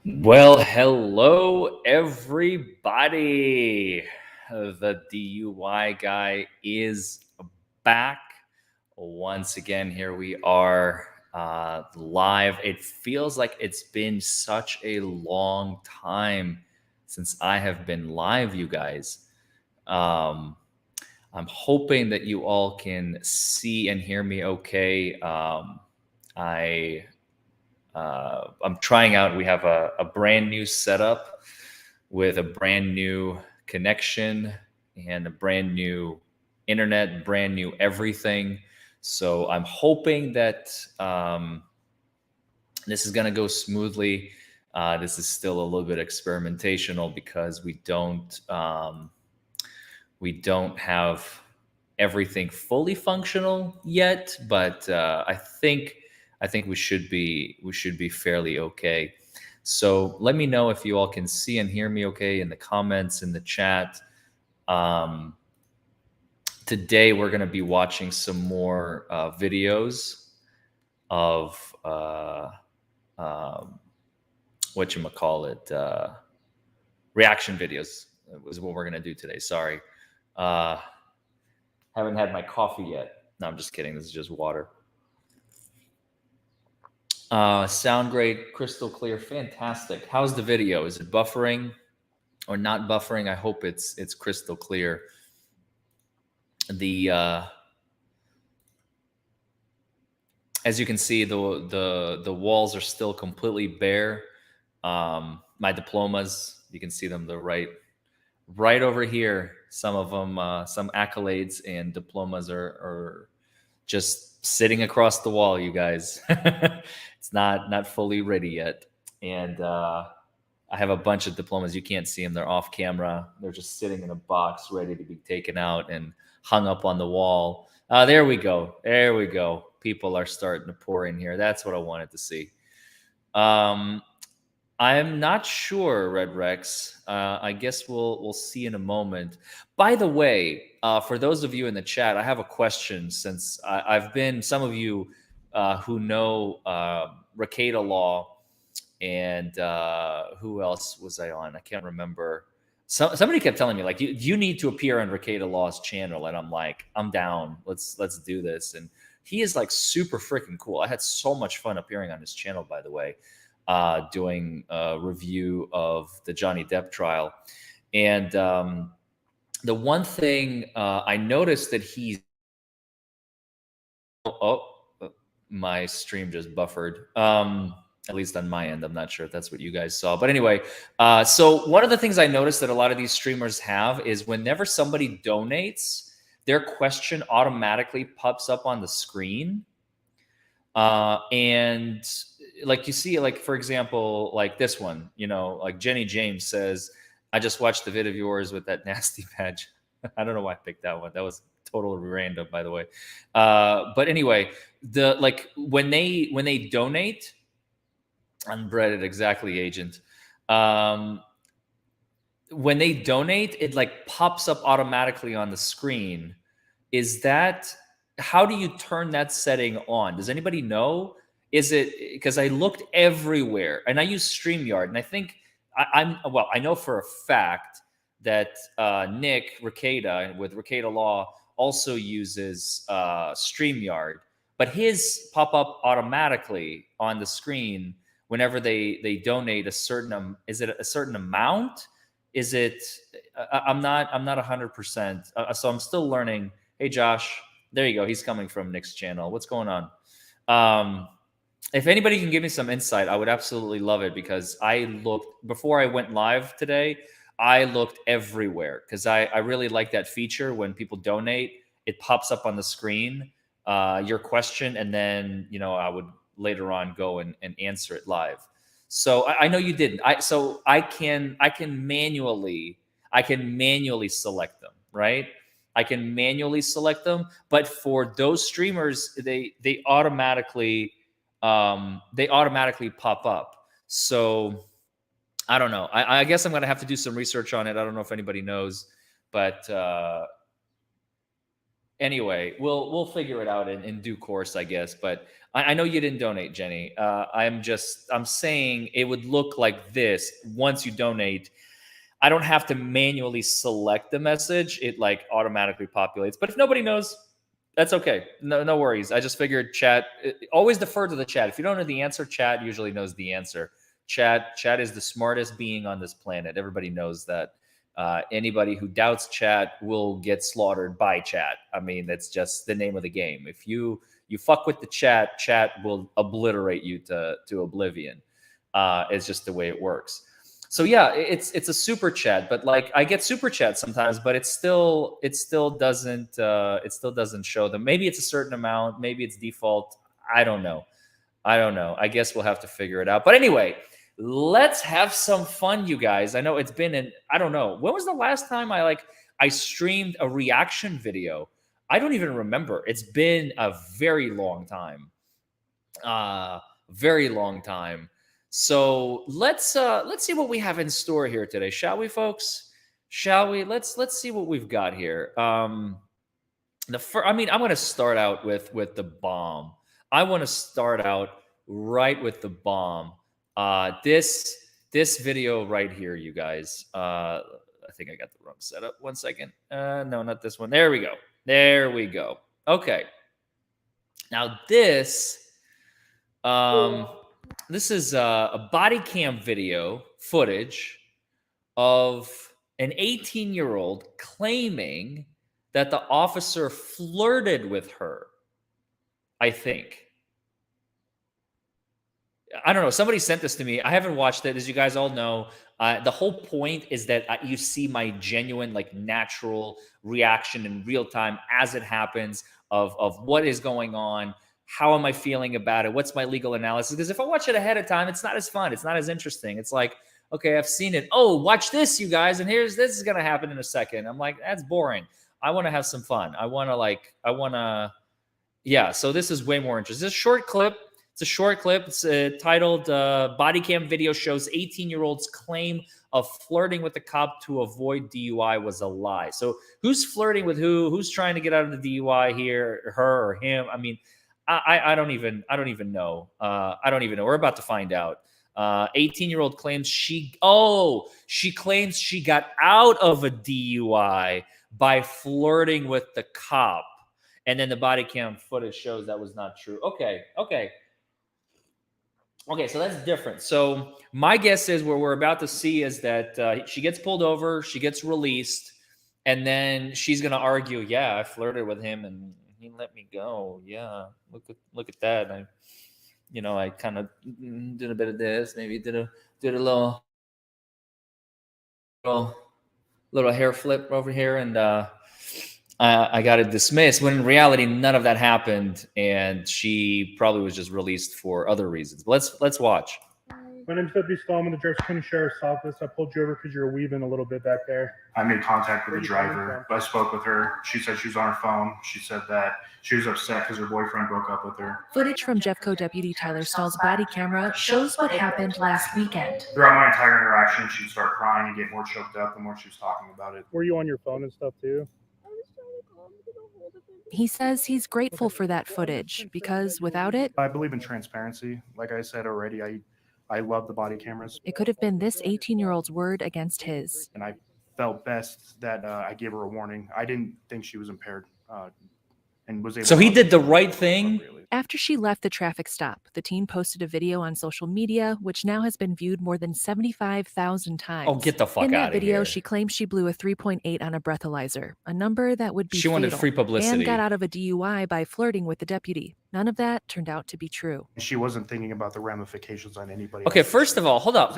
Well, hello, everybody. The DUI guy is back. Once again, here we are live. It feels like it's been such a long time since I have been live, you guys. Um, I'm hoping that you all can see and hear me okay. I I'm trying out. We have a brand new setup with a brand new connection and a brand new internet, brand new everything. So I'm hoping that this is going to go smoothly. This is still a little bit experimentational because we don't have everything fully functional yet, but I think we should be fairly okay. So let me know if you all can see and hear me okay in the comments in the chat. Um, Today we're going to be watching some more videos of um, whatchamacallit, reaction videos is what we're going to do today. Sorry. Uh, haven't had my coffee yet. No, I'm just kidding. This is just water. Sound great, crystal clear, fantastic. How's the video? Is it buffering or not buffering? I hope it's crystal clear. The As you can see, the walls are still completely bare. My diplomas, you can see them. They're right over here. Some of them, some accolades and diplomas are just sitting across the wall, you guys. It's not fully ready yet. And I have a bunch of diplomas. You can't see them. They're off camera. They're just sitting in a box ready to be taken out and hung up on the wall. There we go. There we go. People are starting to pour in here. That's what I wanted to see. Um, I'm not sure, Red Rex. I guess we'll see in a moment. By the way, for those of you in the chat, I have a question. Since I've been some of you who know Rekieta Law and who else was I on? I can't remember. Somebody kept telling me like you need to appear on Rekieta Law's channel, and I'm like, I'm down. Let's do this. And he is like super freaking cool. I had so much fun appearing on his channel, by the way, doing a review of the Johnny Depp trial. And the one thing I noticed that he's my stream just buffered. At least on my end. I'm not sure if that's what you guys saw. But anyway, so one of the things I noticed that a lot of these streamers have is whenever somebody donates, their question automatically pops up on the screen. And like you see, like for example, like this one, like Jenny James says, I just watched the vid of yours with that nasty badge. I don't know why I picked that one. That was totally random, by the way. But anyway, the like when they donate, unbreaded exactly, agent. When they donate, it like pops up automatically on the screen. Is that how do you turn that setting on? Does anybody know? Is it because I looked everywhere and I use StreamYard, and I think I know for a fact that Nick Rekieta with Rekieta Law also uses StreamYard, but his pop up automatically on the screen whenever they donate a certain is it a certain amount? Is it I'm not 100%, so I'm still learning. Hey Josh, there you go. He's coming from Nick's channel. What's going on? If anybody can give me some insight, I would absolutely love it, because I looked before I went live today. I looked everywhere because I really like that feature when people donate. It pops up on the screen, your question, and then I would later on go and answer it live. So I know you didn't. So I can manually select them, right? I can manually select them, but for those streamers, they automatically pop up. So I don't know. I guess I'm gonna have to do some research on it. I don't know if anybody knows, but anyway, we'll figure it out in due course, I guess. But I know you didn't donate, Jenny. I'm saying it would look like this once you donate. I don't have to manually select the message. It like automatically populates. But if nobody knows, that's okay. No worries. I just figured chat, always defer to the chat. If you don't know the answer, chat usually knows the answer. Chat is the smartest being on this planet. Everybody knows that. Anybody who doubts chat will get slaughtered by chat. I mean, that's just the name of the game. If you fuck with the chat, chat will obliterate you to oblivion. It's just the way it works. So yeah, it's a super chat, but like I get super chat sometimes, but it still doesn't show them. Maybe it's a certain amount, maybe it's default. I don't know. I guess we'll have to figure it out. But anyway, let's have some fun, you guys. I know it's been I don't know. When was the last time I streamed a reaction video? I don't even remember. It's been a very long time. Very long time. So let's see what we have in store here today, shall we, folks? Shall we? Let's see what we've got here. I'm going to start out with the bomb. I want to start out right with the bomb. This video right here, you guys. I think I got the wrong setup. 1 second. No, not this one. There we go. There we go. Okay. Now this is a body cam video footage of an 18-year-old claiming that the officer flirted with her, I think. I don't know. Somebody sent this to me. I haven't watched it. As you guys all know, the whole point is that you see my genuine, like, natural reaction in real time as it happens of what is going on. How am I feeling about it? What's my legal analysis? Because if I watch it ahead of time, it's not as fun. It's not as interesting. It's like, okay, I've seen it. Oh, watch this, you guys. And this is going to happen in a second. I'm like, that's boring. I want to have some fun. Yeah. So this is way more interesting. It's a short clip. It's titled Body Cam Video Shows 18-Year-Old's Claim of Flirting with the Cop to Avoid DUI Was a Lie. So who's flirting with who? Who's trying to get out of the DUI here? Her or him? I mean, I don't even know. I don't even know. We're about to find out. 18-year-old claims she claims she got out of a DUI by flirting with the cop. And then the body cam footage shows that was not true. Okay, so that's different. So my guess is what we're about to see is that she gets pulled over, she gets released, and then she's going to argue, yeah, I flirted with him and he let me go. Yeah, look at that. I kind of did a bit of this, maybe did a little hair flip over here, and I got it dismissed, when in reality none of that happened, and she probably was just released for other reasons. But let's watch. My name's Deputy Stallman, the Jefferson County Sheriff's Office. I pulled you over because you're weaving a little bit back there. I made contact with the driver. I spoke with her. She said she was on her phone. She said that she was upset because her boyfriend broke up with her. Footage from Jeffco Deputy Tyler Stahl's body camera shows what happened last weekend. Throughout my entire interaction, she'd start crying and get more choked up the more she was talking about it. Were you on your phone and stuff too? He says he's grateful for that footage because without it, I believe in transparency. Like I said already, I love the body cameras. It could have been this 18-year-old's word against his. And I felt best that I gave her a warning. I didn't think she was impaired and was able. So he did the right thing. After she left the traffic stop, the teen posted a video on social media, which now has been viewed more than 75,000 times. Oh, get the fuck out of here. In that video, she claims she blew a 3.8 on a breathalyzer, a number that would be She wanted free publicity. And got out of a DUI by flirting with the deputy. None of that turned out to be true. She wasn't thinking about the ramifications on anybody. Okay, first of all, hold up.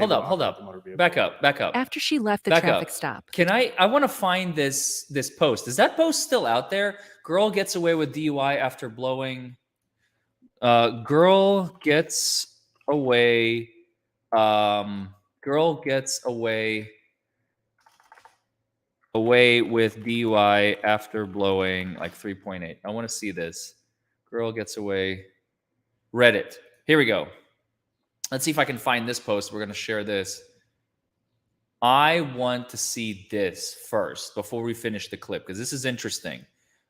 Back up. After she left the traffic stop. I want to find this post. Is that post still out there? Girl gets away with DUI after blowing. Girl gets away with DUI after blowing like 3.8. I want to see this. Girl gets away. Reddit. Here we go. Let's see if I can find this post. We're going to share this. I want to see this first before we finish the clip because this is interesting.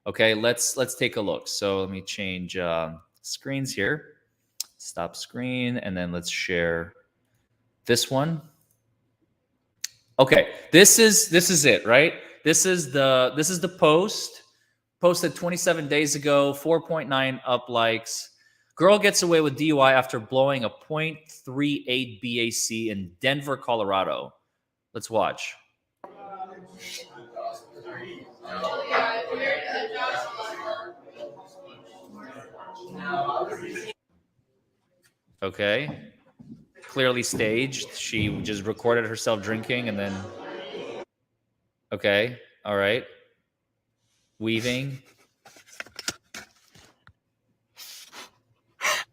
Okay, let's take a look. So let me change screens here. Stop screen, and then let's share this one. Okay, this is it, right? This is the post posted 27 days ago, 4.9 up likes. Girl gets away with DUI after blowing a .38 BAC in Denver, Colorado. Let's watch. Okay. Clearly staged. She just recorded herself drinking and then. Okay. All right. Weaving.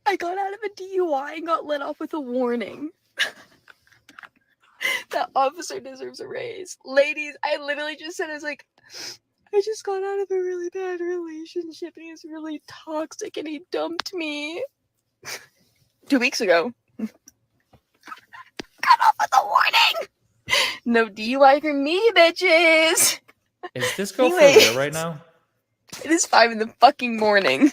I got out of a DUI and got let off with a warning. That officer deserves a raise. Ladies, I literally just said, I was like, I just got out of a really bad relationship and he was really toxic and he dumped me 2 weeks ago. Got off with a warning. No DUI for me, bitches. Is this girl for Anyways. real right now? It is 5 in the fucking morning.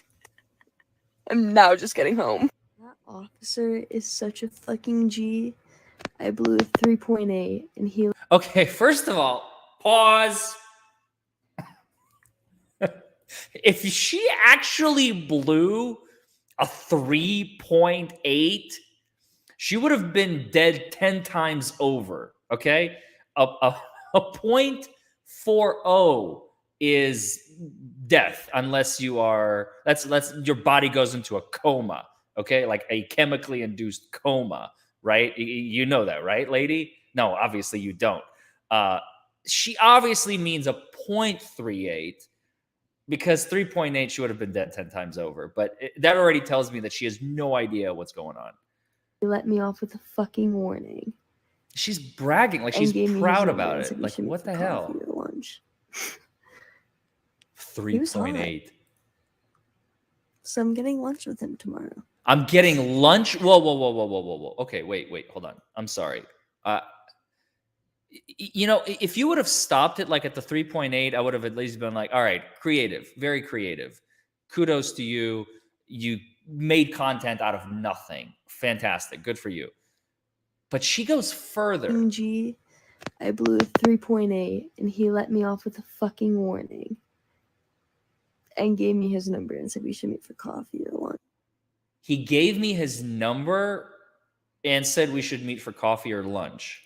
I'm now just getting home. That officer is such a fucking G. I blew a 3.8 and he. Okay, first of all, pause. If she actually blew a 3.8, she would have been dead 10 times over. Okay, a .40 is death unless you are. That's your body goes into a coma. Okay, like a chemically induced coma. Right? You know that, right, lady? No, obviously you don't. She obviously means a .38 because 3.8 she would have been dead 10 times over. But that already tells me that she has no idea what's going on. He let me off with a fucking warning. She's bragging like she's proud about it. Like, what the hell? Lunch. 3.8. So I'm getting lunch with him tomorrow. I'm getting lunch. Whoa. Okay, wait, hold on. I'm sorry. If you would have stopped it like at the 3.8, I would have at least been like, all right, creative, very creative. Kudos to you. You made content out of nothing. Fantastic. Good for you. But she goes further. I blew a 3.8 and he let me off with a fucking warning. And gave me his number and said we should meet for coffee or lunch. He gave me his number and said we should meet for coffee or lunch.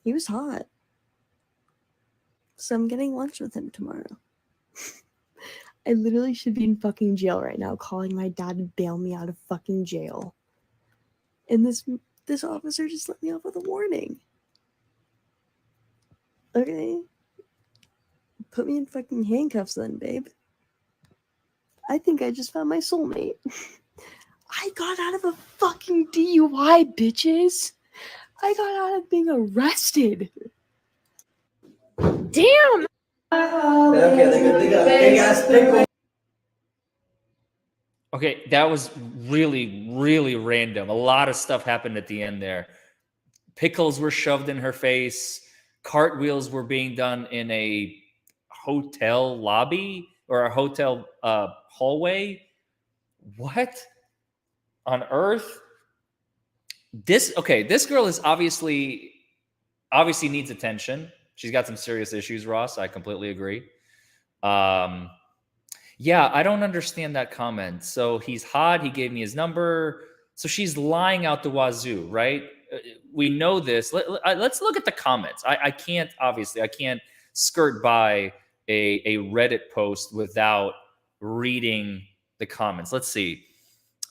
He was hot. So I'm getting lunch with him tomorrow. I literally should be in fucking jail right now calling my dad to bail me out of fucking jail. And this officer just let me off with a warning. Okay. Put me in fucking handcuffs then, babe. I think I just found my soulmate. I got out of a fucking DUI, bitches. I got out of being arrested. Damn. Okay, that was really, really random. A lot of stuff happened at the end there. Pickles were shoved in her face. Cartwheels were being done in a hotel lobby or a hotel hallway. What on earth? This girl is obviously needs attention. She's got some serious issues, Ross. I completely agree. Yeah, I don't understand that comment. So he's hot. He gave me his number. So she's lying out the wazoo, right? We know this. Let's look at the comments. I can't skirt by a Reddit post without reading the comments. Let's see.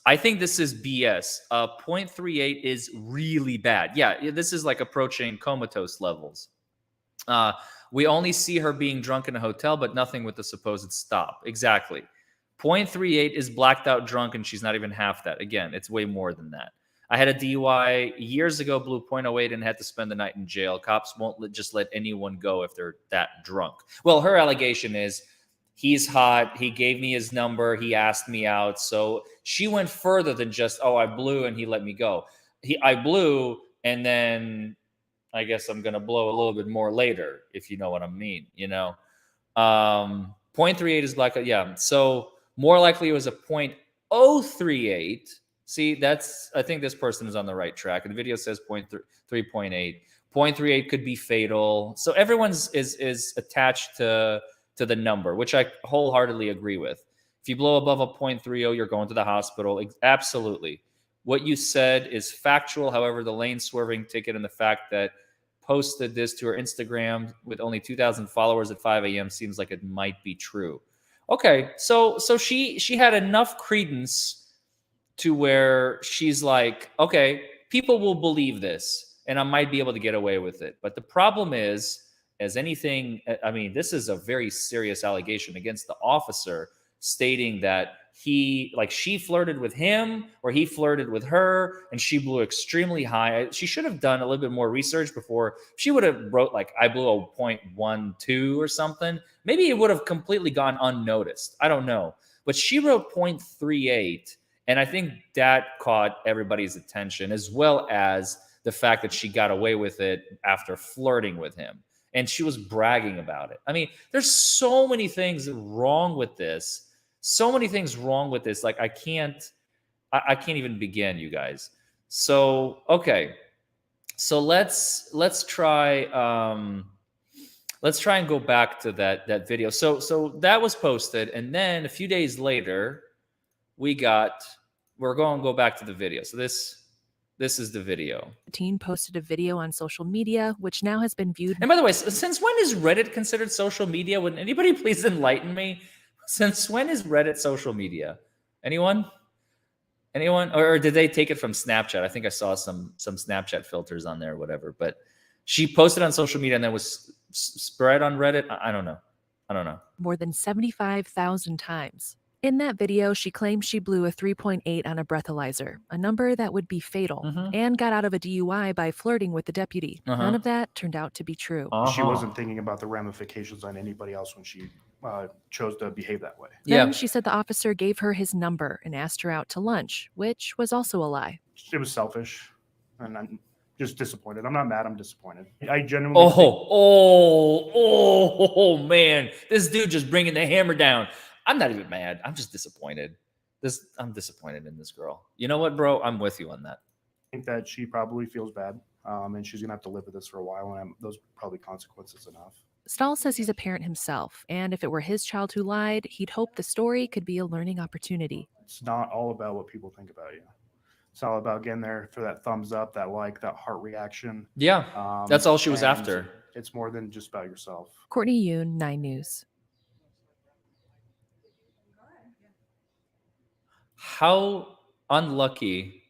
I think this is BS. 0.38 is really bad. Yeah, this is like approaching comatose levels. We only see her being drunk in a hotel, but nothing with the supposed stop. Exactly. 0.38 is blacked out drunk, and she's not even half that. Again, it's way more than that. I had a DUI years ago, blew 0.08, and had to spend the night in jail. Cops won't just let anyone go if they're that drunk. Well, her allegation is he's hot. He gave me his number. He asked me out. So she went further than just, oh, I blew and he let me go. I blew, and then I guess I'm going to blow a little bit more later, if you know what I mean, 0.38 is black. Yeah. So more likely it was a .038. See, I think this person is on the right track. And the video says 3.8. 0.38 could be fatal. So everyone's is attached to the number, which I wholeheartedly agree with. If you blow above a 0.30, you're going to the hospital. Absolutely. What you said is factual. However, the lane swerving ticket and the fact that posted this to her Instagram with only 2,000 followers at 5 a.m. seems like it might be true. Okay, so she had enough credence to where she's like, okay, people will believe this, and I might be able to get away with it. But the problem is, as anything, I mean, this is a very serious allegation against the officer, stating that she flirted with him or he flirted with her and she blew extremely high. She should have done a little bit more research before she would have wrote like, I blew a 0.12 or something. Maybe it would have completely gone unnoticed. I don't know. But she wrote 0.38. And I think that caught everybody's attention, as well as the fact that she got away with it after flirting with him. And she was bragging about it. I mean, there's so many things wrong with this. So many things wrong with this. Like I can't even begin, you guys. So, okay. So let's try and go back to that video. So that was posted, and then a few days later, we're going to go back to the video. So this is the video. The teen posted a video on social media, which now has been viewed. And by the way, since when is Reddit considered social media? Would anybody please enlighten me? Since when is Reddit social media? Anyone? Or did they take it from Snapchat? I think I saw some Snapchat filters on there or whatever. But she posted on social media and then was spread on Reddit. I don't know. More than 75,000 times. In that video, she claimed she blew a 3.8 on a breathalyzer, a number that would be fatal, and got out of a DUI by flirting with the deputy. None of that turned out to be true. She wasn't thinking about the ramifications on anybody else when she chose to behave that way. Then she said the officer gave her his number and asked her out to lunch, which was also a lie. It was selfish, and I'm just disappointed. I'm not mad. I'm disappointed. I genuinely. Oh, man! This dude just bringing the hammer down. I'm not even mad. I'm just disappointed. I'm disappointed in this girl. You know what, bro? I'm with you on that. I think that she probably feels bad, and she's gonna have to live with this for a while, and those are probably consequences enough. Stahl says he's a parent himself, and if it were his child who lied, he'd hope the story could be a learning opportunity. It's not all about what people think about you. It's all about getting there for that thumbs up, that like, that heart reaction. Yeah, that's all she was after. It's more than just about yourself. Courtney Yoon, 9 News. How unlucky.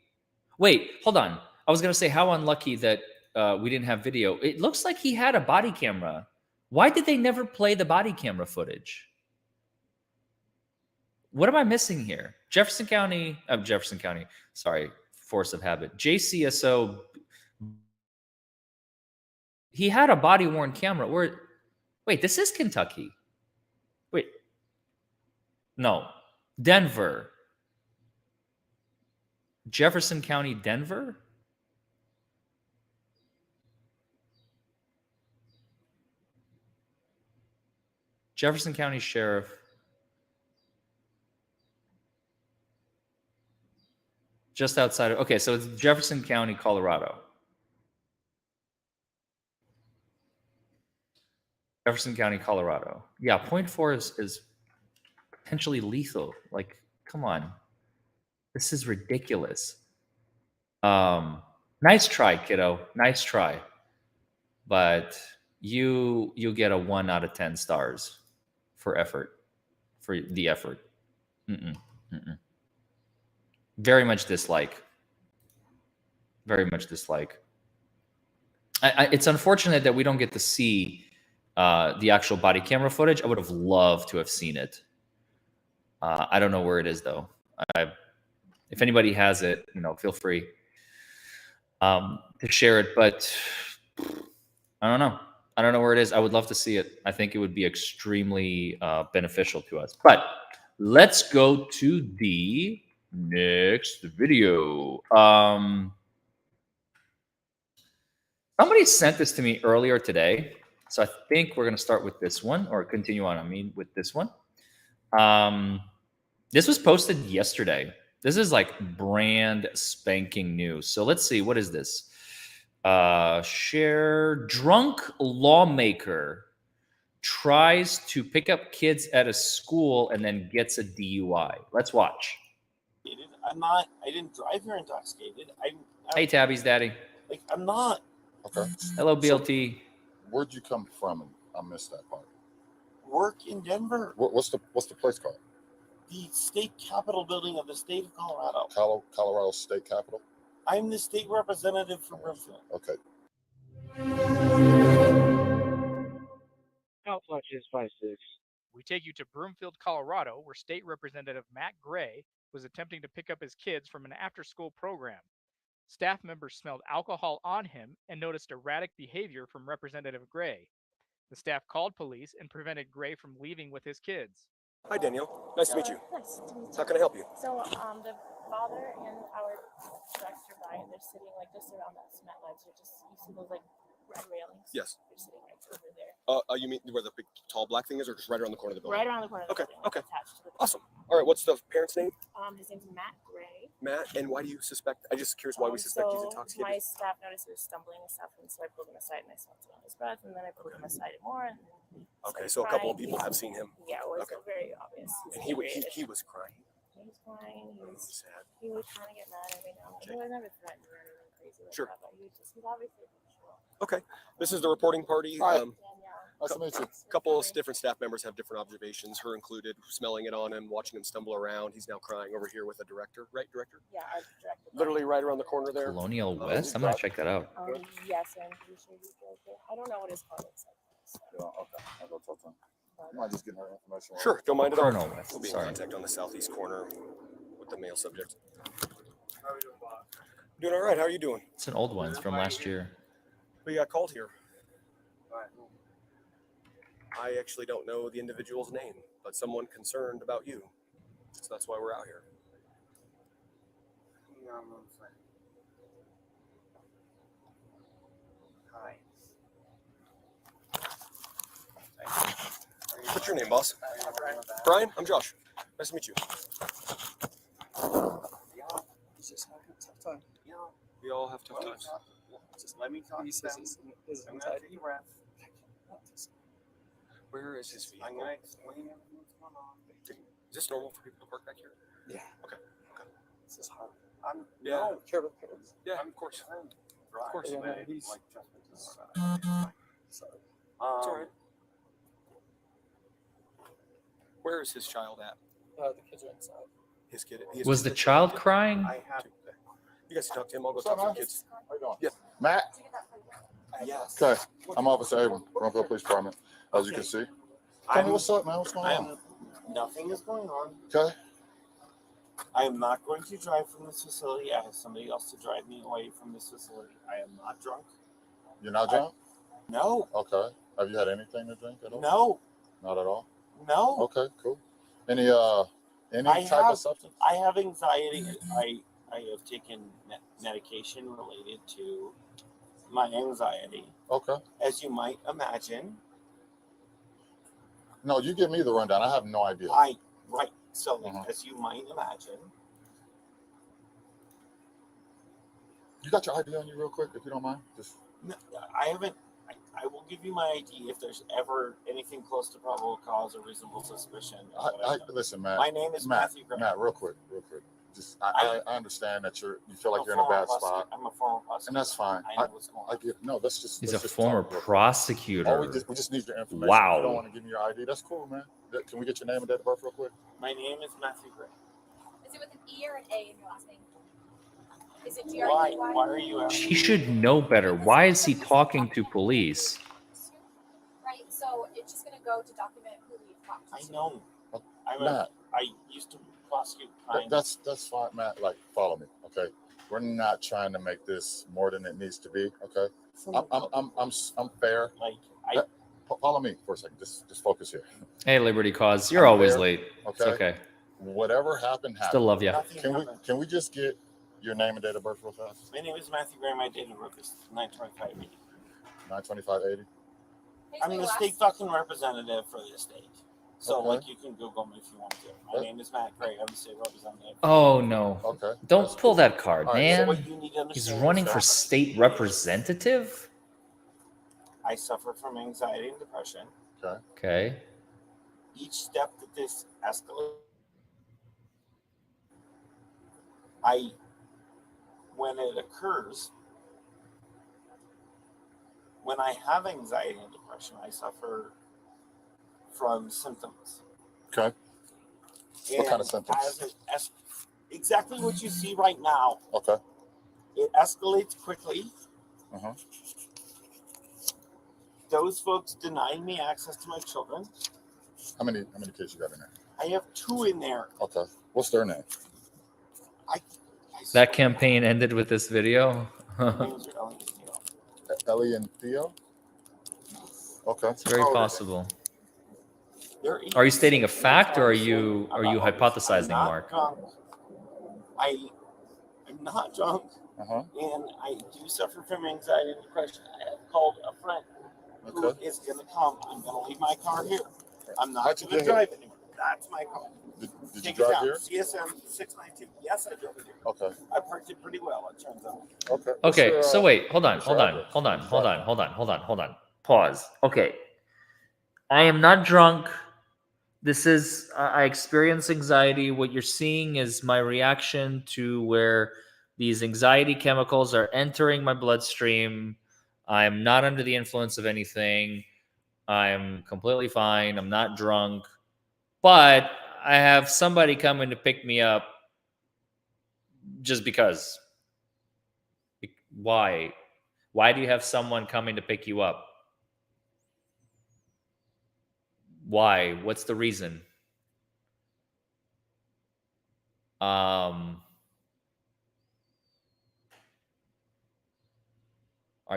Wait, hold on. I was going to say how unlucky that we didn't have video. It looks like he had a body camera. Why did they never play the body camera footage? What am I missing here? Jefferson County, sorry, force of habit. JCSO, he had a body-worn camera. Wait, this is Kentucky. Wait. No, Denver. Jefferson County, Denver? Jefferson County Sheriff. Just outside of, okay, so it's Jefferson County, Colorado. Jefferson County, Colorado. Yeah, 0.4 is potentially lethal. Like, come on. This is ridiculous. Nice try, kiddo. Nice try. But you get a 1 out of 10 stars for effort. For the effort. Very much dislike. Very much dislike. It's unfortunate that we don't get to see the actual body camera footage. I would have loved to have seen it. I don't know where it is, though. If anybody has it, feel free to share it. But I don't know. I don't know where it is. I would love to see it. I think it would be extremely beneficial to us. But let's go to the next video. Somebody sent this to me earlier today. So I think we're going to start with this one, or continue on, with this one. This was posted yesterday. This is like brand spanking new. So let's see. What is this? Share. Drunk lawmaker tries to pick up kids at a school and then gets a DUI. Let's watch. I didn't drive here intoxicated. Hey, Tabby's daddy. Like, I'm not. Okay. Hello, BLT. So, where'd you come from? I missed that part. Work in Denver. What's the place called? The state capitol building of the state of Colorado. Colorado State Capitol? I'm the state representative for Broomfield. Okay. We take you to Broomfield, Colorado, where State Representative Matt Gray was attempting to pick up his kids from an after-school program. Staff members smelled alcohol on him and noticed erratic behavior from Representative Gray. The staff called police and prevented Gray from leaving with his kids. Hi, Danielle. Nice to meet you. Nice to meet you. How can I help you? So, the father and our director guy, they're sitting like just around that cement ledge. They're just, you see those like red railings? Yes. They're sitting right over there. You mean where the big tall black thing is, or just right around the corner of the building? Right around the corner of the building. Okay. Attached to the building. Awesome. All right. What's the parent's name? His name's Matt Gray. Matt. And why do you suspect? I'm just curious why we suspect he's intoxicated. My staff noticed he was stumbling and stuff, and so I pulled him aside and I smelled it on his breath, and then I pulled him aside more. And then Okay. So a couple of people have seen him. Yeah, it was Okay. very obvious. And he was crying. He was crying. He was sad. He would kind of get mad every now and then. He was never threatened or anything crazy like Sure. that, but he's obviously emotional. Okay. This is the reporting party. Hi. Danielle. Nice to meet you. A couple of different staff members have different observations, her included, smelling it on him, watching him stumble around. He's now crying over here with a director, right? Director? Yeah, our director. Literally right around the corner there. Colonial West. I'm gonna check that out. Yes, I'm pretty sure he's okay. I don't know what his car looks like. Yeah, okay. I'll go talk to him. I might just get her information. Sure, don't mind at all. Colonel West. We'll be in Sorry. contact on the southeast corner with the male subject. How are you doing, Bob? Doing all right. How are you doing? It's an old one. It's from last year. We got called here. I actually don't know the individual's name, but someone concerned about you. So that's why we're out here. Hi. What's your name, boss? Brian? I'm Josh. Nice to meet you. Just having a tough time. We all have tough times. Just let me talk He to says them. his I'm gonna anxiety. take a breath. Where is his I'm vehicle? gonna explain what's going on. Is this normal for people to park back here? Yeah. Okay. This is hard. I'm Yeah. no, Care about the parents. Yeah, I'm of course. concerned. Of course. Yeah, But, he's- like, trust me, it's not- Sorry. It's all right. Um, Where is his child at? The kids are inside. His kid. he has Was two the kids. child crying? I have You guys can talk to him. I'll go What's talk up, to man? the kids. How you doing? Yeah. Matt? yes. Okay. I'm Officer Abram, Broomfield Police Department. As you can see. Tell me what's up, man. What's going on? Nothing is going on. Okay. I am not going to drive from this facility. I have somebody else to drive me away from this facility. I am not drunk. You're not drunk? No, Okay. Have you had anything to drink at all? no, Not at all? no. Okay, cool. Any I type have- of substance? I have anxiety. I have taken medication related to my anxiety. Okay. As you might imagine, No, you give me the rundown. I have no idea. right. So Uh-huh. as you might imagine, You got your ID on you real quick, if you don't mind? Just no, I haven't. I will give you my ID if there's ever anything close to probable cause or reasonable suspicion. of what I've done. listen, Matt. My name is Matthew Gray. Matt, real quick. Just I understand that you feel like you're in a bad spot, I'm a former prosecutor. and that's fine. I know what's going I on. get no. Let's just. He's a let's just former talk real quick. prosecutor. Oh, we just need your information. Wow. If you don't want to give me your ID. That's cool, man. Can we get your name and date of birth real quick? My name is Matthew Gray. Is it with an E or an A in your last name? Is it Why? Why are you asking? She should know better. Why is he talking to police? Right, so it's just going to go to document who we talked I to. know. Matt, I used to prosecute crime. that's fine, Matt. Like, follow me, okay? We're not trying to make this more than it needs to be, okay? I'm fair. like Follow me for a second. Just focus here, Hey, Liberty Cause, you're always late. It's okay? okay. Whatever happened. Still love you. nothing Can happened. we just get your name and date of birth real fast? My name is Matthew Gray. My date of birth is 9/25/80. 92580. I'm the state fucking representative for the state. So, Okay. like, you can Google me if you want to. My name is Matt Gray. I'm the state representative. Oh no! Okay. Don't That's pull cool. that card, All right, man. So what you need to He's understand running is for that state representative. I suffer from anxiety and depression. Okay. Each step that this escalates, when it occurs, when I have anxiety and depression, I suffer from symptoms. Okay. What kind of symptoms? Exactly what you see right now. Okay. It escalates quickly. Uh-huh. Those folks deny me access to my children. How many kids you got in there? I have 2 in there. Okay. What's their name? That campaign ended with this video. Ellie and Theo? Okay. It's very How old are they? possible. Are you stating a fact, or are you hypothesizing, I'm not Mark? drunk. I'm not drunk, Uh-huh. and I do suffer from anxiety and depression. I have called a friend who is going to come. I'm going to leave my car here. I'm not going to drive anymore. That's my car. Did you Take it drive down. here? CSM 692. Yes, I drove it here. Okay. I parked it pretty well, it turns out. Okay. Okay, so wait, hold on. what's your address? Pause. Okay. I am not drunk. This is, I experience anxiety. What you're seeing is my reaction to where these anxiety chemicals are entering my bloodstream. I'm not under the influence of anything. I'm completely fine. I'm not drunk. But I have somebody coming to pick me up just because. Why? Why do you have someone coming to pick you up? Why? What's the reason? Are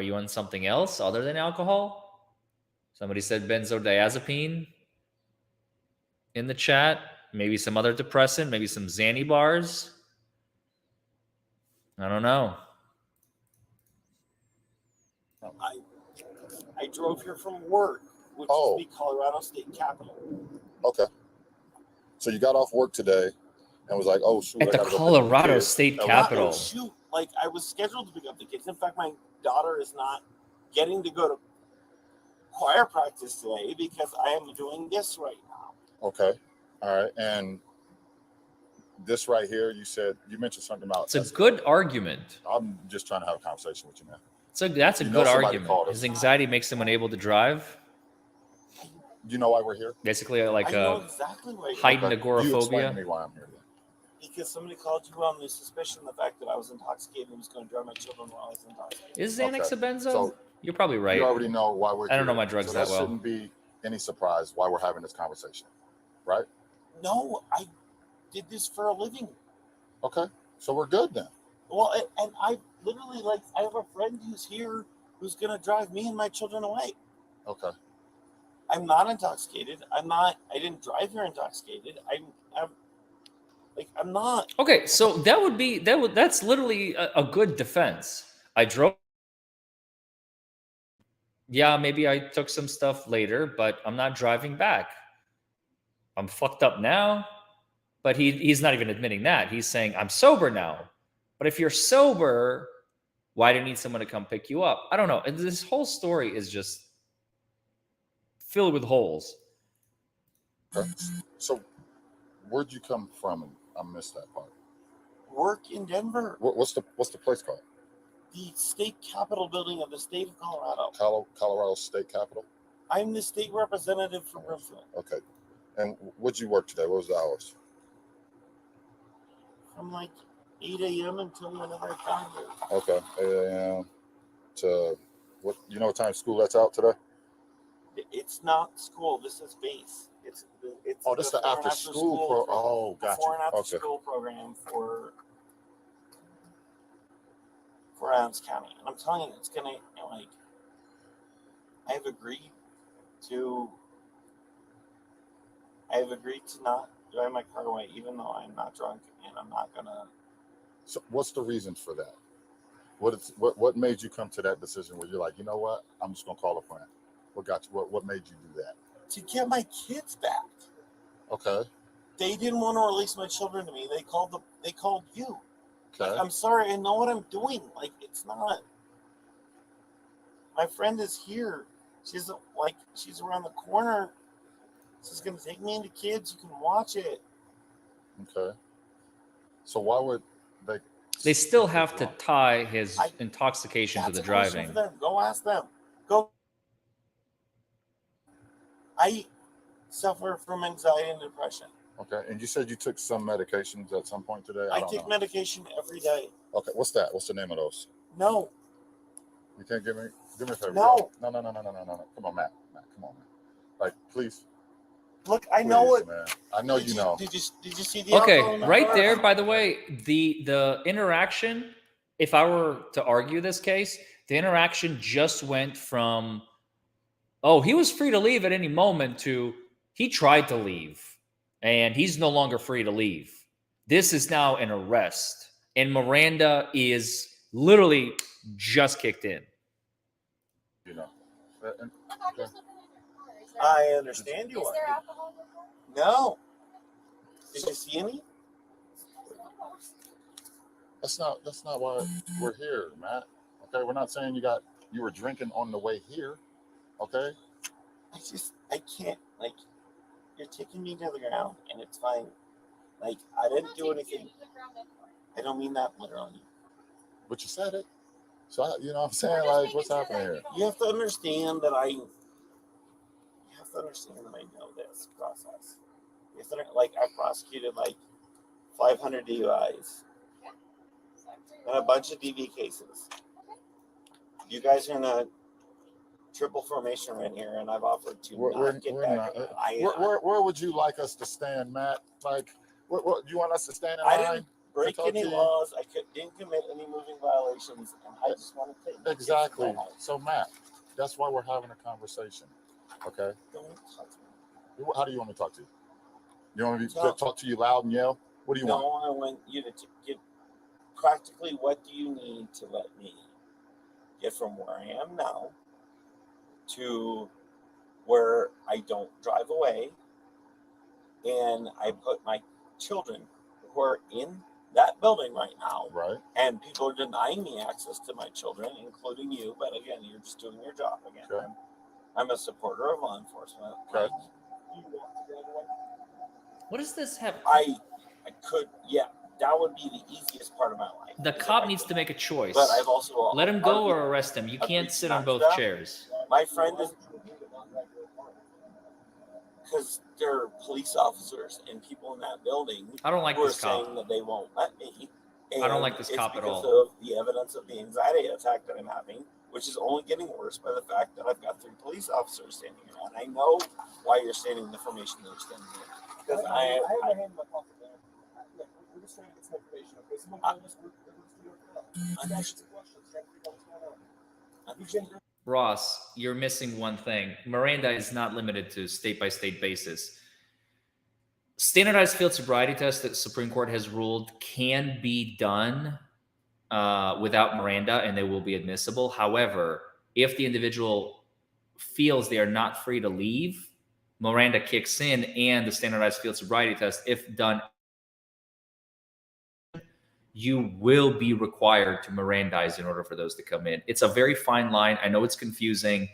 you on something else other than alcohol? Somebody said benzodiazepine in the chat. Maybe some other depressant, maybe some Xanny bars. I don't know. I drove here from work, which is the Colorado State Capitol. Okay. So you got off work today and was like, oh, shoot. At the Colorado State Capitol. Oh, shoot. Like, I was scheduled to pick up the kids. In fact, my daughter is not getting to go to choir practice today because I am doing this right now. Okay. All right. And this right here, you mentioned something about. It's a good argument. I'm just trying to have a conversation with you, man. That's a good argument. His anxiety makes him unable to drive. You know why we're here? Basically, like I know exactly why. heightened You explain to agoraphobia. me why I'm here. Because somebody called you on the suspicion of the fact that I was intoxicated and was going to drive my children while I was intoxicated. Is Xanax a benzo? So you're probably right. You already know why we're here. I don't know my drugs so that well. Shouldn't be any surprise why we're having this conversation, right? No, I did this for a living. Okay, so we're good then. Well, and I literally, like, I have a friend who's here who's going to drive me and my children away. Okay. I'm not intoxicated. I didn't drive here intoxicated. I'm not. Okay, so that's literally a good defense. I drove. Yeah, maybe I took some stuff later, but I'm not driving back. I'm fucked up now, but he's not even admitting that. He's saying I'm sober now. But if you're sober, why do you need someone to come pick you up? I don't know. And this whole story is just filled with holes. Okay. So where'd you come from? I missed that part. Work in Denver. What's the place called? The state capitol building of the state of Colorado. Colorado State Capitol? I'm the state representative for Refusal. Okay. And what'd you work today? What was the hours? From like 8 a.m. until whenever I got here. Okay. 8 a.m. to what? You know what time school that's out today? It's not school. This is base. It's this is the after school oh, gotcha. Before and after school program for Adams County. And I'm telling you, it's gonna, like, I have agreed to not drive my car away, even though I'm not drunk, and I'm not gonna. So what's the reasons for that? What made you come to that decision where you're like, you know what, I'm just gonna call a friend? What got you? What made you do that? To get my kids back. Okay. They didn't want to release my children to me. They called you. Okay. Like, I'm sorry, I know what I'm doing. Like, it's not. My friend is here. She's around the corner. She's gonna take me into kids. You can watch it. Okay. So why would they? They still have to tie his intoxication to the That's a question driving. for them. Go ask them. Go. I suffer from anxiety and depression. Okay. And you said you took some medications at some point today. I don't take know. medication every day. Okay. What's that? What's the name of those? No. You can't give me a favor. No. No. Come on, Matt. Come on, man. Like, please. Look, I know it. Man. I know you know. Did you see the alcohol Okay, in my right car? there, by the way, the interaction, if I were to argue this case, the interaction just went from, oh, he was free to leave at any moment, to he tried to leave and he's no longer free to leave. This is now an arrest, and Miranda is literally just kicked in. You know. I understand you Is are. there alcohol in the car? No. Did you see any? That's not why we're here, Matt. Okay, we're not saying you were drinking on the way here. Okay. I can't, like, you're taking me to the ground and it's fine. Like, I didn't do anything. I don't mean that literally. But you said it. So you know what I'm saying? Like, what's happening here? You have to understand that I know this process. You have to, like, I've prosecuted like 500 DUIs and a bunch of DV cases. You guys are in a triple formation right here, and I've offered to not get back. Where would you like us to stand, Matt? Like, what do you want us to stand in I line? didn't break any laws. I didn't commit any moving violations, and I just want to take Exactly. So, Matt, that's why we're having a conversation. Okay. Don't talk to me. How do you want me to talk to you? You want me to talk to you loud and yell? What do you want? No, I want you to get practically what do you need to let me get from where I am now to where I don't drive away, and I put my children who are in that building right now, right? And people are denying me access to my children, including you. But again, you're just doing your job again. Okay. I'm a supporter of law enforcement. Okay. What does this have? I could, yeah, that would be the easiest part of my life. The cop needs to make a choice. But I've also let him go or arrest him. You can't sit on both chairs. My friend is, because there are police officers and people in that building. I don't like who this are cop. saying that they won't let me. I don't like this cop at all. It's because of the evidence of the anxiety attack that I'm having, which is only getting worse by the fact that I've got 3 police officers standing around. I know why you're standing in the formation that you're standing in. Because I have my hand in my pocket there. Look, we're just trying to get some information. Okay, someone told us we're going to ask some questions. Trying to figure out what's going on. Ross, you're missing one thing. Miranda is not limited to state-by-state basis. Standardized field sobriety tests that the Supreme Court has ruled can be done without Miranda, and they will be admissible. However, if the individual feels they are not free to leave, Miranda kicks in, and the standardized field sobriety test, if done, you will be required to Mirandize in order for those to come in. It's a very fine line. I know it's confusing.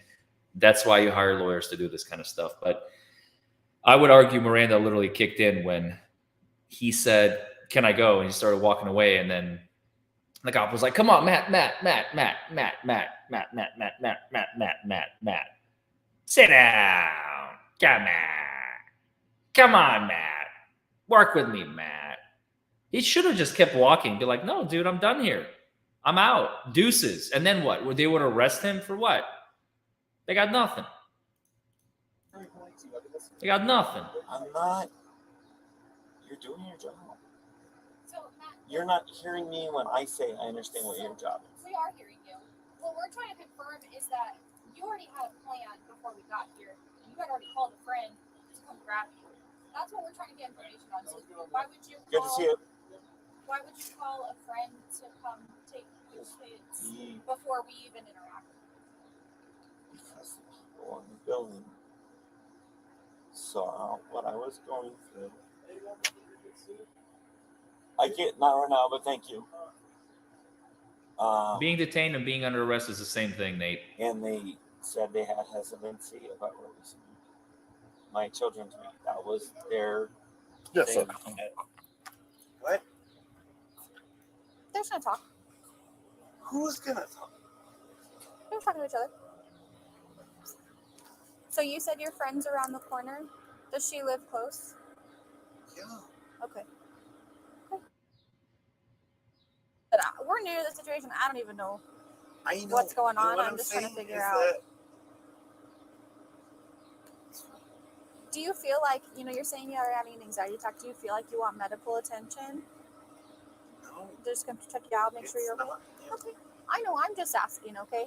That's why you hire lawyers to do this kind of stuff. But I would argue Miranda literally kicked in when he said, "Can I go?" And he started walking away. And then the cop was like, "Come on, Matt. Sit down. Come on, Matt. Work with me, Matt." He should have just kept walking. Be like, "No, dude, I'm done here. I'm out. Deuces." And then what? They would arrest him for what? They got nothing. They got nothing. I'm not. You're doing your job. You're not hearing me when I say I understand what your job is. We are hearing you. What we're trying to confirm is that you already had a plan before we got here. You had already called a friend to come grab you. That's what we're trying to get information on. So why would you Good to see you. Why would you call a friend to come take your kids before we even interact? Because the people in the building saw what I was going through. I can't, not right now, but thank you. Being detained and being under arrest is the same thing, Nate. And they said they had hesitancy about releasing my children to me. That was their Yes, thing. sir. What? They're just gonna talk. Who's gonna talk? They're talking to each other. So you said your friend's around the corner. Does she live close? Yeah. Okay. But we're new to the situation. I don't even know I know what's going You know on. what I'm just trying to saying figure is out. that Do you feel like, you're saying you're having an anxiety attack. Do you feel like you want medical attention? no, They're just going to check you out, make sure it's you're okay? not. Yeah. Okay. I know. I'm just asking, okay?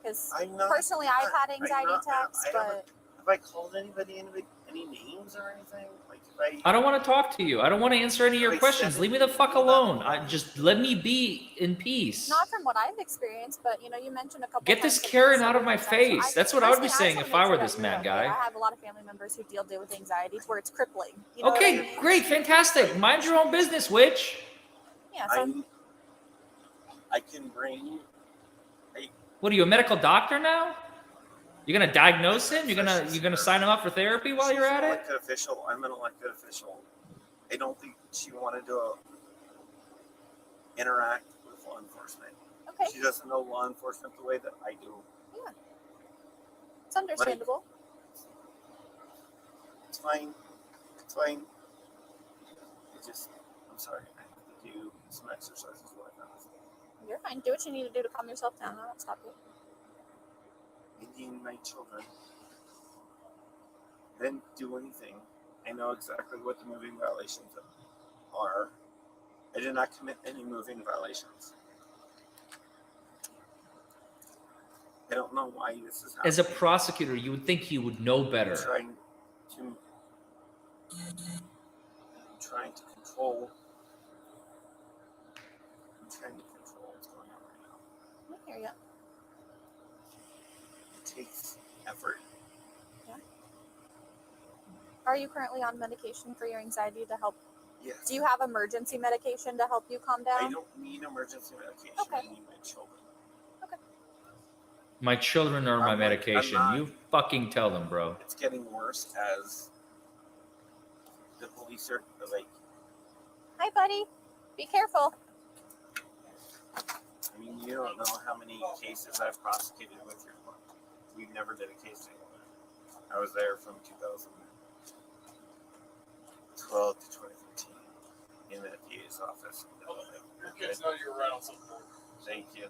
Because I'm not. personally, I've had anxiety attacks, but Have I called anybody any names or anything? Like, if I don't want to talk to you. I don't want to answer any of your questions. Leave me the fuck alone. Just let me be in peace. not from what I've experienced, but you mentioned a couple. Get this times that Karen you out of my said anxiety. face. That's what I would be Personally, saying just if wanna I make were sure this that mad you're okay. guy. I have a lot of family members who deal with anxiety to where it's crippling. You know Okay, what I mean? great, fantastic. Mind your own business, witch. Yeah. So I can bring. What are you, a medical doctor now? You're gonna diagnose him? You're gonna sign him up for therapy while you're at She's an it? elected official. I'm an elected official. I don't think she wanted to interact with law enforcement. okay. She doesn't know law enforcement the way that I do. Yeah. It's understandable. It's fine. It's fine. I'm sorry. I have to do some exercises. You're fine. Do what you need to do to calm yourself down. I won't stop you. Indian my children. I didn't do anything. I know exactly what the moving violations are. I did not commit any moving violations. I don't know why this is happening. As a prosecutor, you would think you would know better. I'm trying to control what's going on right now. I hear you. It takes effort. Yeah. Are you currently on medication for your anxiety to help? Yes. Do you have emergency medication to help you calm down? I don't need emergency medication. Okay. I need my children. My children are my I'm medication. not- You fucking tell them, bro. It's getting worse as the police are like. Hi, buddy. Be careful. I mean, you don't know how many cases I've prosecuted with your book. We never did a case together. I was there from 2012 to 2015 in the DA's office. Your kids know you were right on something. Thank you.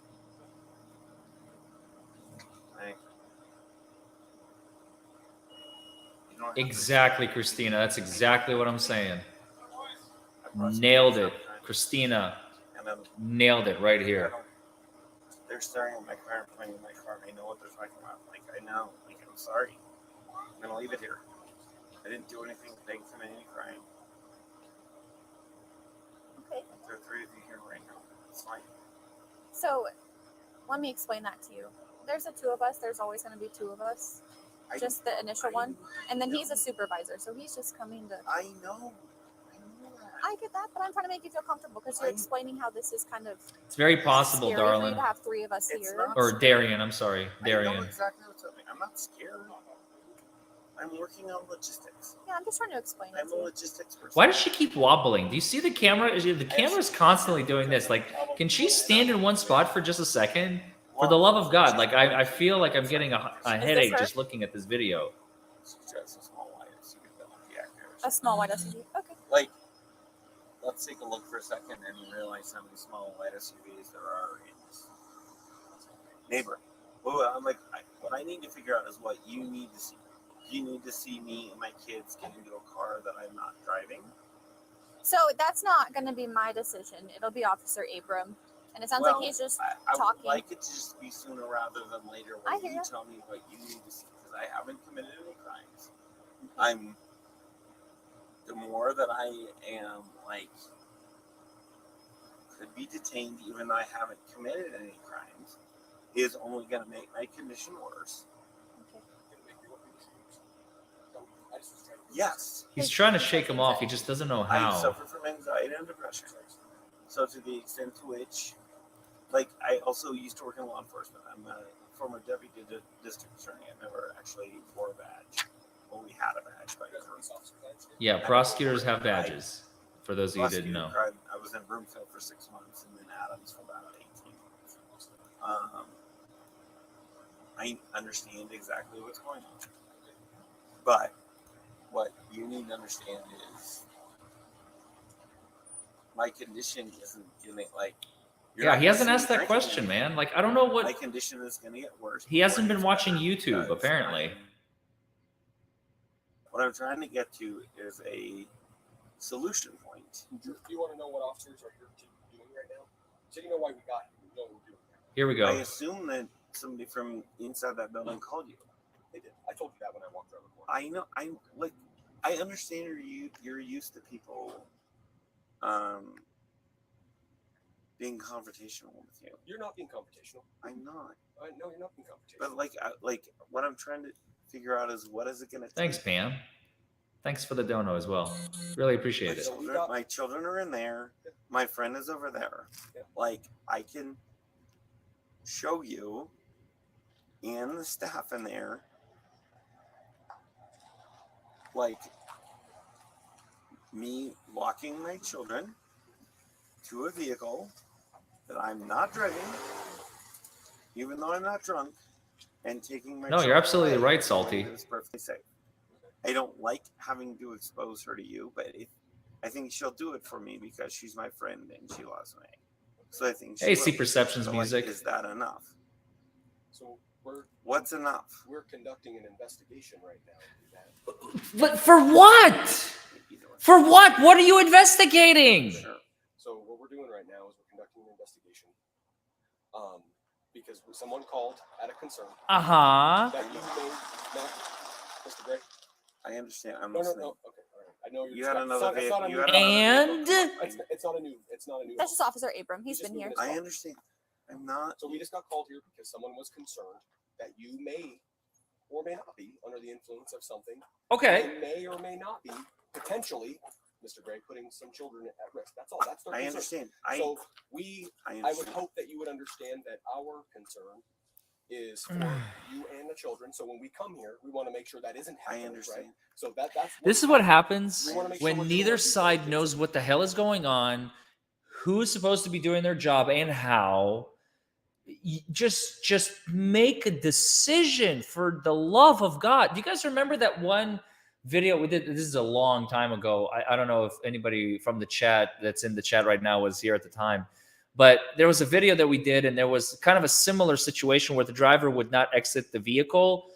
Exactly, Christina. That's exactly what I'm saying. Nailed it, Christina. Nailed it right here. They're staring at my car and pointing at my car. I know what they're talking about. Like, I know. Like, I'm sorry. I'm gonna leave it here. I didn't do anything. I didn't commit any crime. Okay. There are three of you here right now. It's fine. So, let me explain that to you. There's the two of us. There's always going to be two of us. Just the initial one. And then he's a supervisor. So he's just coming to. I know. I get that, but I'm trying to make you feel comfortable because you're explaining how this is kind of. It's very possible, scary for darling. you to have three of us here. Or Darian, I'm sorry. I know Darian. exactly what's happening. I'm not scared. I'm working on logistics. Yeah, I'm just trying to explain it I'm to a you. logistics person. Why does she keep wobbling? Do you see the camera? The camera's constantly doing this. Like, can she stand in one spot for just a second? For the love of God, like I feel like I'm getting a headache just looking at this video. A small white SUV. Okay. Like, let's take a look for a second and realize how many small white SUVs there are in this neighborhood. Well, I'm like, what I need to figure out is what you need to see. You need to see me and my kids get into a car that I'm not driving. So that's not going to be my decision. It'll be Officer Abram. And it sounds like he's just I talking. would like it to just be sooner rather than later I when hear you ya. tell me what you need to see, because I haven't committed any crimes. The more that I am, like, could be detained even though I haven't committed any crimes, is only going to make my condition worse. Okay. I Yes. He's trying to shake him off. He just doesn't know I how. suffer from anxiety and depression. So to the extent to which, like, I also used to work in law enforcement. I'm a former deputy district attorney. I never actually wore a badge. Well, we had a badge, but Yeah, prosecutors have badges. For those of you who didn't know. I was in Broomfield for 6 months and then Adams for about 18 months. I understand exactly what's going on. But what you need to understand is my condition isn't gonna, like... Yeah, he hasn't asked that question, man. Like, I don't know what... My condition is going to get worse. He hasn't been watching YouTube, apparently. What I'm trying to get to is a solution point. Do you want to know what officers are here doing right now? So you know why we got here. You know what we're doing. Here we go. I assume that somebody from inside that building called you. They did. I told you that when I walked around the corner. I know. I understand you're used to people being confrontational with you. You're not being confrontational. I'm not. No, you're not being confrontational. But like what I'm trying to figure out is what is it going to take? Thanks, Pam. Thanks for the dono as well. Really appreciate it. My children are in there. My friend is over there. Yeah. Like, I can show you and the staff in there, like, me walking my children to a vehicle that I'm not driving, even though I'm not drunk, and taking my No, you're absolutely right, Salty. It's perfectly safe. I don't like having to expose her to you, but I think she'll do it for me because she's my friend and she loves me. So I think she Hey, will. see Perceptions So, music. Like, is that enough? So what's enough? We're conducting an investigation right now. But for what? For what? What are you investigating? Sure. So what we're doing right now is we're conducting an investigation. Because someone called at a concern. Uh-huh. That you may not, Mr. Gray. I understand. I'm No. listening. Okay, all right. I know You had another vehicle. It's not a new. That's just Officer Abram. He's been here. I understand. I'm not. So we just got called here because someone was concerned that you may or may not be under the influence of something. Okay. And may or may not be potentially, Mr. Gray, putting some children at risk. That's all. That's their concern. I understand. So I would hope that you would understand that our concern is for you and the children. So when we come here, we want to make sure that isn't happening. I understand. Right? So that's This is what happens We wanna make sure when we're neither doing side knows what the hell is going on, who's supposed to be doing their job, and how. Just make a decision for the love of God. Do you guys remember that one video we did? This is a long time ago. I don't know if anybody from the chat that's in the chat right now was here at the time, but there was a video that we did, and there was kind of a similar situation where the driver would not exit the vehicle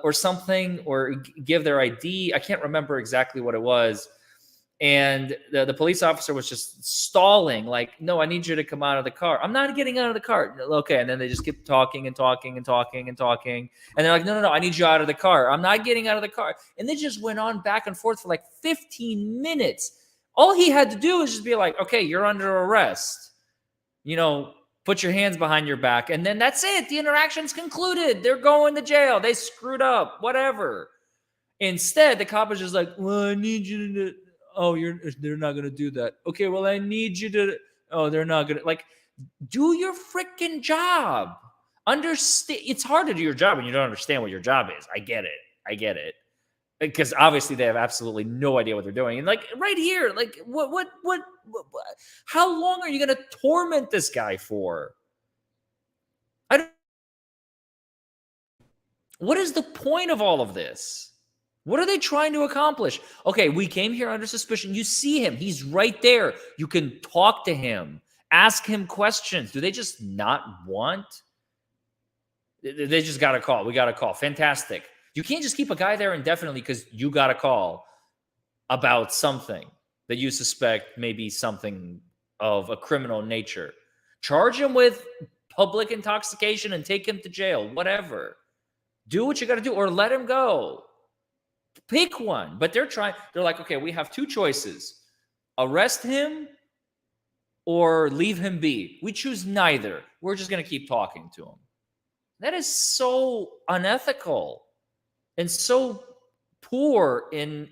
or something, or give their ID. I can't remember exactly what it was. And the police officer was just stalling, like, no, I need you to come out of the car. I'm not getting out of the car. Okay. And then they just keep talking and talking and talking and talking. And they're like, no, I need you out of the car. I'm not getting out of the car. And they just went on back and forth for like 15 minutes. All he had to do is just be like, okay, you're under arrest. Put your hands behind your back. And then that's it. The interaction's concluded. They're going to jail. They screwed up, whatever. Instead, the cop is just like, well, I need you to... Oh, they're not going to do that. Okay, well, I need you to... Oh, they're not going to... Like, do your freaking job. Understand. It's hard to do your job when you don't understand what your job is. I get it. Because obviously they have absolutely no idea what they're doing. And like right here, like what how long are you going to torment this guy for? What is the point of all of this? What are they trying to accomplish? Okay, we came here under suspicion. You see him. He's right there. You can talk to him. Ask him questions. Do they just not want? They just got a call. We got a call. Fantastic. You can't just keep a guy there indefinitely because you got a call about something that you suspect may be something of a criminal nature. Charge him with public intoxication and take him to jail. Whatever. Do what you got to do or let him go. Pick one. But they're like, okay, we have two choices. Arrest him or leave him be. We choose neither. We're just going to keep talking to him. That is so unethical and so poor in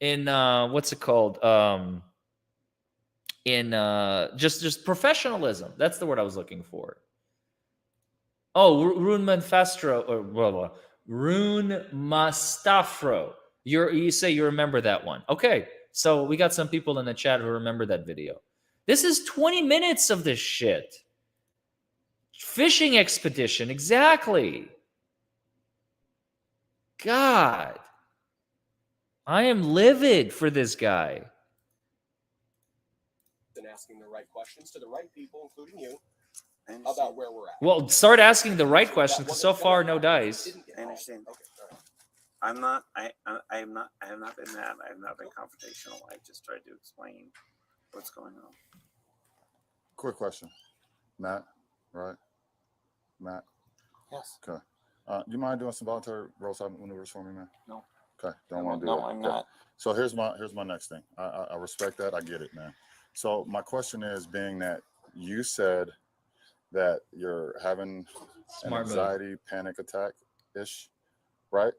what's it called? In just professionalism. That's the word I was looking for. Oh, Rune Manfastro or blah, blah. Rune Mastafro. You say you remember that one. Okay. So we got some people in the chat who remember that video. This is 20 minutes of this shit. Fishing expedition, exactly. God. I am livid for this guy. And asking the right questions to the right people, including you, about where we're at. Well, start asking the right questions, because so far, no dice. I understand. Okay, all right. I have not been mad. I have not been confrontational. I just tried to explain what's going on. Quick question, Matt. Right, Matt. Yes. Okay. You mind doing some voluntary roadside maneuvers for me, man? No. Okay. Don't want to do it. No, I'm not. So here's my next thing. I respect that. I get it, man. So my question is, being that you said that you're having an anxiety panic attack ish, right?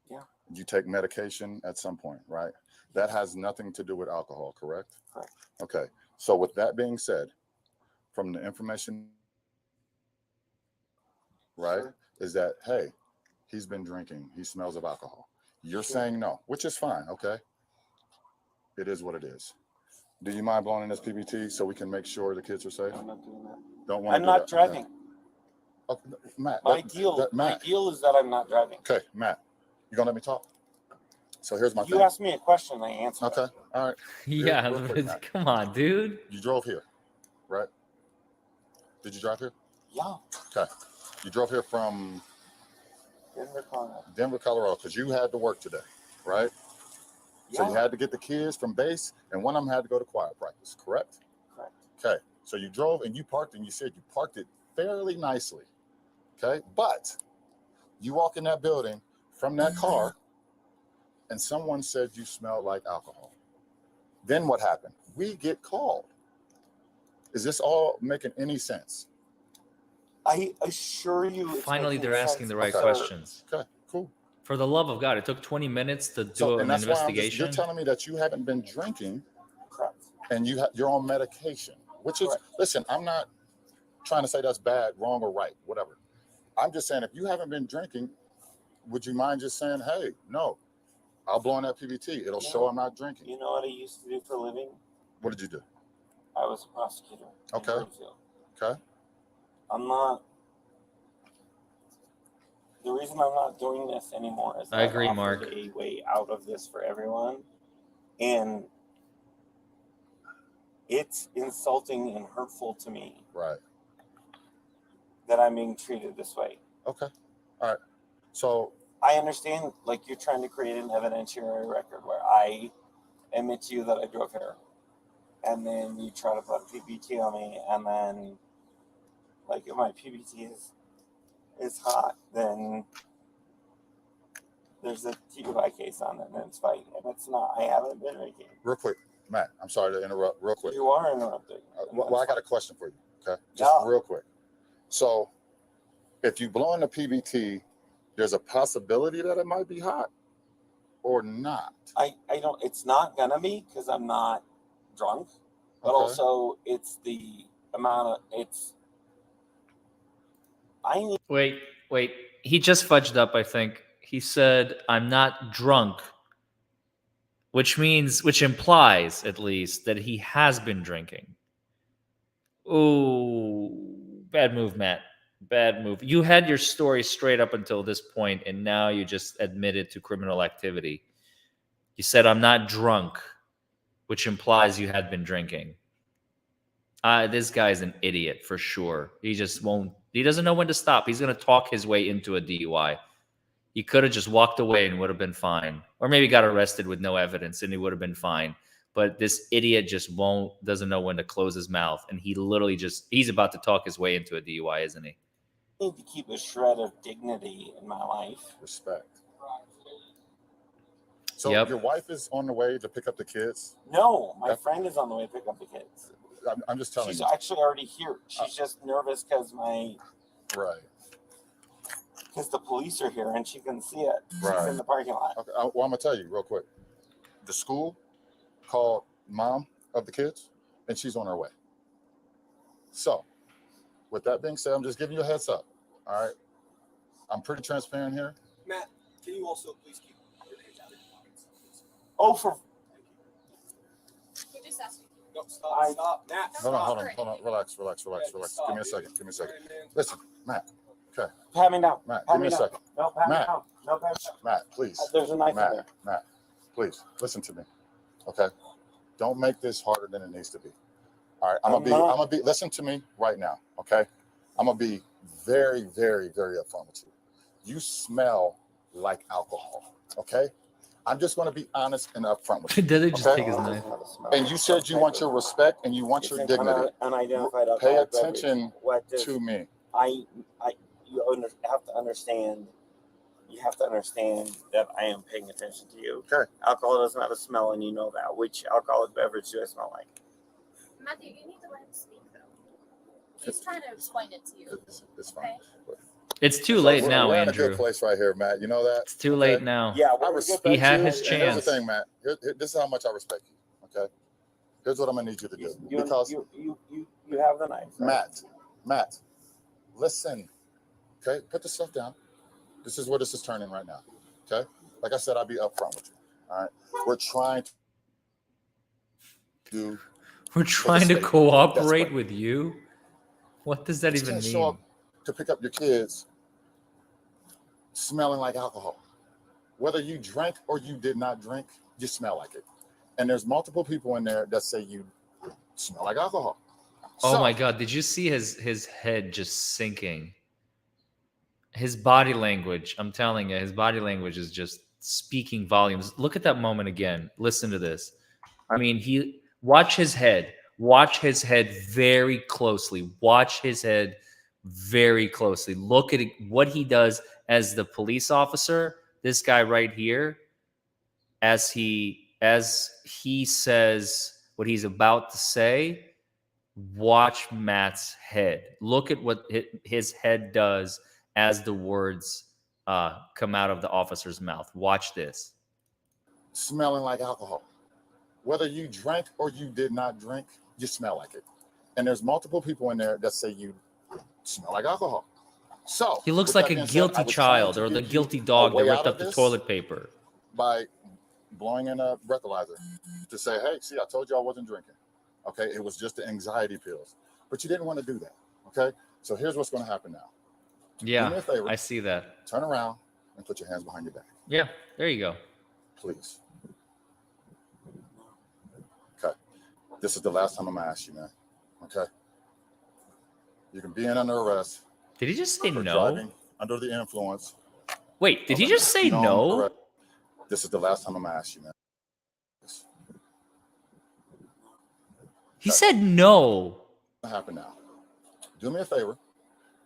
Yeah. You take medication at some point, right? That has nothing to do with alcohol, correct? Correct. Okay. So with that being said, from the information, right, Sure. is that, hey, he's been drinking. He smells of alcohol. You're saying no, which is fine. Okay. It is what it is. Do you mind blowing in this PBT so we can make sure the kids are safe? I'm not doing that. Don't want to I'm do not that. driving. Okay. Matt. My deal is that I'm not driving. Okay, Matt, you gonna let me talk? So here's my thing. You asked me a question, I answered. Okay, all right. Yeah, real quick, Matt. come on, dude. You drove here, right? Did you drive here? Yeah. Okay. You drove here from Denver, Colorado, because you had to work today, right? So you had to get the kids from base, and one of them had to go to choir practice, correct? Correct. Okay. So you drove and you parked, and you said you parked it fairly nicely. Okay. But you walk in that building from that car, and someone said you smelled like alcohol. Then what happened? We get called. Is this all making any sense? I assure you. Finally, they're asking the right Okay. questions. Okay, cool. For the love of God, it took 20 minutes to do So, an and that's why investigation. you're telling me that you haven't been drinking. Correct. And you're on medication, which is, listen, I'm not trying to say that's bad, wrong, or right, whatever. I'm just saying, if you haven't been drinking, would you mind just saying, hey, no, I'll blow on that PBT. It'll show I'm not drinking. You know what I used to do for a living? What did you do? I was a prosecutor. Okay. Okay. I'm not. The reason I'm not doing this anymore is I agree, I've Mark. offered a way out of this for everyone, and it's insulting and hurtful to me. Right. That I'm being treated this way. Okay. All right. So I understand, like, you're trying to create an evidentiary record where I admit to you that I drove here, and then you try to put PBT on me, and then, like, if my PBT is hot, then there's a DUI case on it, and it's fine. And it's not. I haven't been drinking. real quick, Matt, I'm sorry to interrupt real quick. You are interrupting. Well, I got a question for you. Okay. Just real quick. So if you blow in the PBT, there's a possibility that it might be hot or not. I don't, it's not gonna be because I'm not drunk, but Okay. also it's the amount of, it's, I need. Wait. He just fudged up, I think. He said, I'm not drunk, which implies, at least, that he has been drinking. Ooh, bad move, Matt. Bad move. You had your story straight up until this point, and now you just admitted to criminal activity. You said, I'm not drunk, which implies you had been drinking. This guy's an idiot for sure. He just won't. He doesn't know when to stop. He's going to talk his way into a DUI. He could have just walked away and would have been fine. Or maybe got arrested with no evidence and he would have been fine. But this idiot just doesn't know when to close his mouth. And he literally he's about to talk his way into a DUI, isn't he? I need to keep a shred of dignity in my life. Respect. So Yep. your wife is on the way to pick up the kids? No, my friend is on the way to pick up the kids. I'm just telling She's you. actually already here. She's just nervous because my. Right. because the police are here and she can see it. Right. She's in the parking lot. Okay. Well, I'm gonna tell you real quick. The school called mom of the kids, and she's on her way. So, with that being said, I'm just giving you a heads up. All right. I'm pretty transparent here. Matt, can you also please keep your hands out of your pockets? Please? Oh, for We just asked you. No, stop, Matt. Hold on, stop. hold on. Relax. Stop. Give me a second. Listen, Matt. Okay. pat me down. Matt, Pat give me a down. second. No, pat me Matt. down. No, pat me down. Matt, please. There's a knife in there. Matt, please listen to me. Okay. Don't make this harder than it needs to be. All right. I'm gonna be. Listen to me right now. Okay. I'm gonna be very, very, very upfront with you. You smell like alcohol. Okay. I'm just going to be honest and upfront with you. Did they just take his knife? And you said you want your respect and you want your dignity. Unidentified Pay alcoholic attention beverage. to me. Have to understand. You have to understand that I am paying attention to you. Okay. Alcohol doesn't have a smell, and you know that. Which alcoholic beverage do I smell like? Matthew, you need to let him speak, though. He's trying to explain it to you. It's fine. It's too late now, we're in a Andrew. good place right here, Matt. You know that? It's too late now. Yeah, I respect he had you. his And here's chance. the thing, Matt. This is how much I respect you. Okay. Here's what I'm gonna need you to do. Because you have the knife. Right? Matt, listen. Okay, put the stuff down. This is where this is turning right now. Okay. Like I said, I'll be upfront with you. All right. We're trying to cooperate with you. What does that even show mean? up to pick up your kids smelling like alcohol. Whether you drank or you did not drink, you smell like it. And there's multiple people in there that say you smell like alcohol. Oh my God. Did you see his head just sinking? His body language, I'm telling you, his body language is just speaking volumes. Look at that moment again. Listen to this. I mean, watch his head. Watch his head very closely. Watch his head very closely. Look at what he does as the police officer. This guy right here, as he says what he's about to say, watch Matt's head. Look at what his head does as the words come out of the officer's mouth. Watch this. Smelling like alcohol. Whether you drank or you did not drink, you smell like it. And there's multiple people in there that say you smell like alcohol. So he looks like a guilty child or the guilty dog that ripped up the toilet paper. By blowing in a breathalyzer to say, hey, see, I told you I wasn't drinking. Okay, it was just the anxiety pills. But you didn't want to do that. Okay, so here's what's going to happen now. Yeah, do me a favor, I see that. Turn around and put your hands behind your back. Yeah, there you go. Please. Okay, this is the last time I'm going to ask you, man. Okay, you can be in under arrest. Did he just say no? Driving under the influence. Wait, did he just say no? This is the last time I'm going to ask you, man. He said no. What happened now? Do me a favor.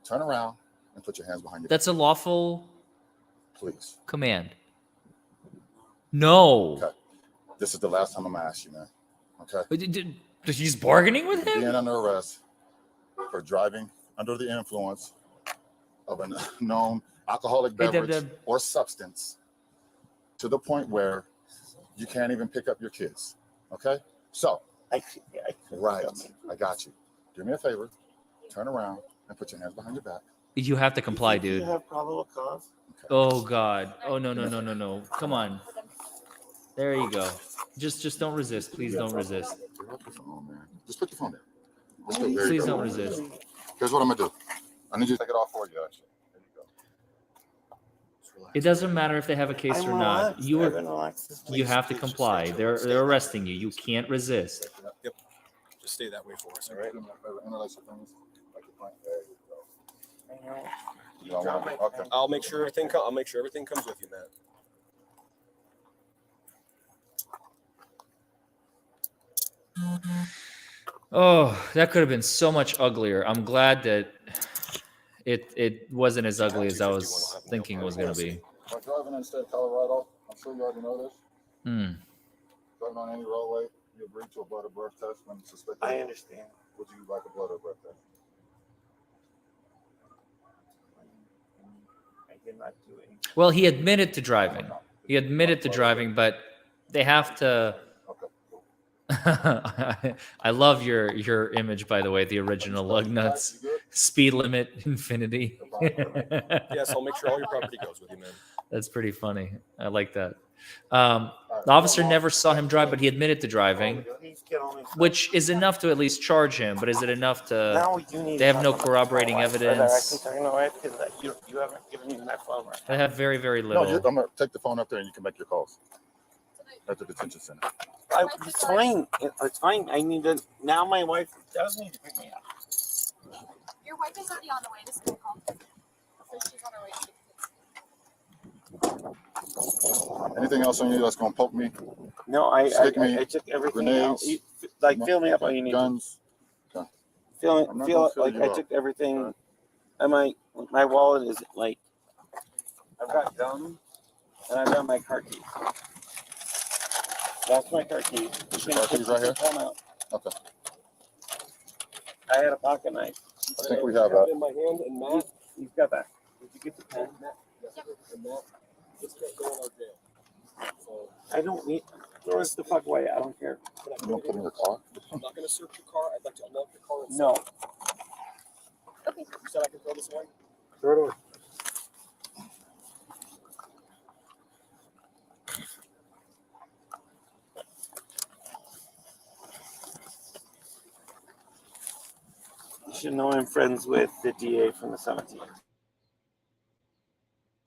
Turn around and put your hands behind your back. That's a lawful please command. No. Okay. This is the last time I'm going to ask you, man. Okay. He's bargaining with him? Being under arrest for driving under the influence of a known alcoholic beverage or substance to the point where you can't even pick up your kids. Okay? So, right. I got you. Do me a favor. Turn around and put your hands behind your back. You have to comply, dude. You have probable cause. Okay. Oh God. Oh no. Come on. There you go. Just don't resist. Please don't resist. Just put your phone down. Please don't resist. Here's what I'm gonna do. I need you to take it off for you, actually. There you go. It doesn't matter if they have a case or not. You have to comply. They're arresting you. You can't resist. Yep. Just stay that way for us, all right? Okay. I'll make sure everything comes with you, Matt. Oh, that could have been so much uglier. I'm glad that it wasn't as ugly as I was thinking it was going to be. By driving in state of Colorado, I'm sure you already know this. Driving on any roadway, you agree to a blood or breath test when suspected. I understand. Would you like a blood or breath test? you're not doing. Well, he admitted to driving. He admitted to driving, but they have to. I love your image, by the way. The original lug nuts, speed limit, infinity. Yes, I'll make sure all your property goes with you, man. That's pretty funny. I like that. The officer never saw him drive, but he admitted to driving, which is enough to at least charge him. But is it enough to? They have no corroborating evidence. You haven't given me my phone right They have very, very No, little. I'm gonna take the phone up there and you can make your calls at the detention center. It's fine. It's fine. I need to. Now my wife does need to pick me up. Your wife is already on the way. This is a call. So she's on her way. Anything else on you that's gonna poke me? No, I Stick me, took everything grenades, out. Like, fill me up all you need. guns. Feel I'm not gonna fill like you I up. took everything. And my wallet is like, I've got gum and I've got my car keys. That's my car keys. Is your car keys right here? Okay. I had a pocket knife. I think we have that. In my hand, and Matt, You've got that. Did you get the pen? and Matt just can't go in our jail. So I don't need. Throw this the fuck away. I don't care. You don't put in your car? I'm not going to search your car. I'd like to unlock the car. No. Okay. You said I can throw this away? Throw it away. You should know I'm friends with the DA from the 17th.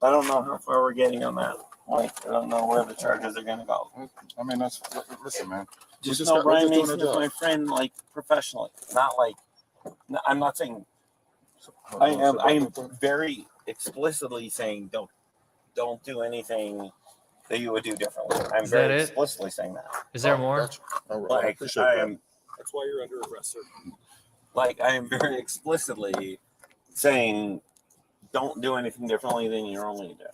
I don't know how far we're getting on that. Like, I don't know where the charges are going to go. I mean, listen, man. Just know Brian Mason is my friend, like, professionally. Not like, I'm not saying, I am very explicitly saying don't do anything that you would do differently. I'm Is very that it? explicitly saying that. Is there more? Like, appreciate I that. am, That's why you're under arrest, sir. like, I am very explicitly saying don't do anything differently than you normally do.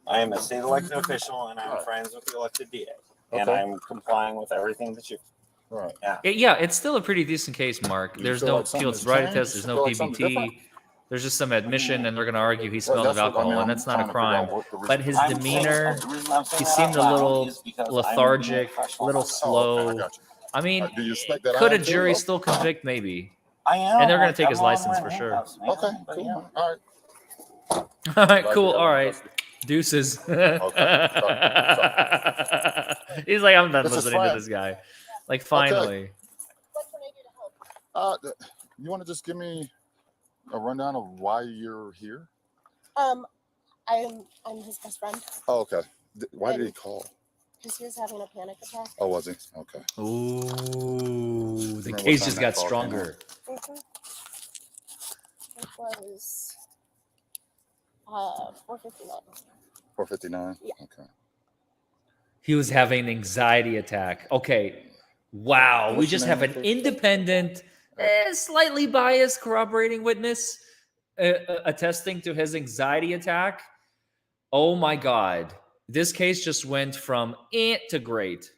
I am a state elected official and I'm friends with the elected DA. And Okay. I'm complying with everything that you. Right. Yeah, it's still a pretty decent case, Mark. You There's feel no like something field has sobriety changed? test. There's You no feel like something different? PBT. There's just some admission, and they're going to argue he Well, smelled of that's what- I alcohol, mean, and I'm that's not a trying to figure out crime. what the But his I'm demeanor, saying, the reason I'm saying he that seemed out a loud little is because I'm lethargic, being a little Oh, okay, I slow. got you. I mean, Do you expect that? could I a am too, jury though? still convict? Maybe. I am. And they're going to take I'm his on license my for sure. handcuffs, man. Okay, But cool. yeah. All right. All right, Glad cool. you have All it. right. Deuces. Okay. He's like, I'm done This is listening to fine. this guy. Like, finally. What can I do to help? You want to just give me a rundown of why you're here? I'm his best friend Oh, okay. Why did he call? because he was having a panic attack. Oh, was he? Okay. Ooh, the Remember case what just time got that call came stronger. It was 4:59. 4:59. Yeah. Okay. He was having an anxiety attack. Okay. Wow. We What's just your have name, an please? independent, slightly biased corroborating witness attesting to his anxiety attack. Oh my God. This case just went from to great.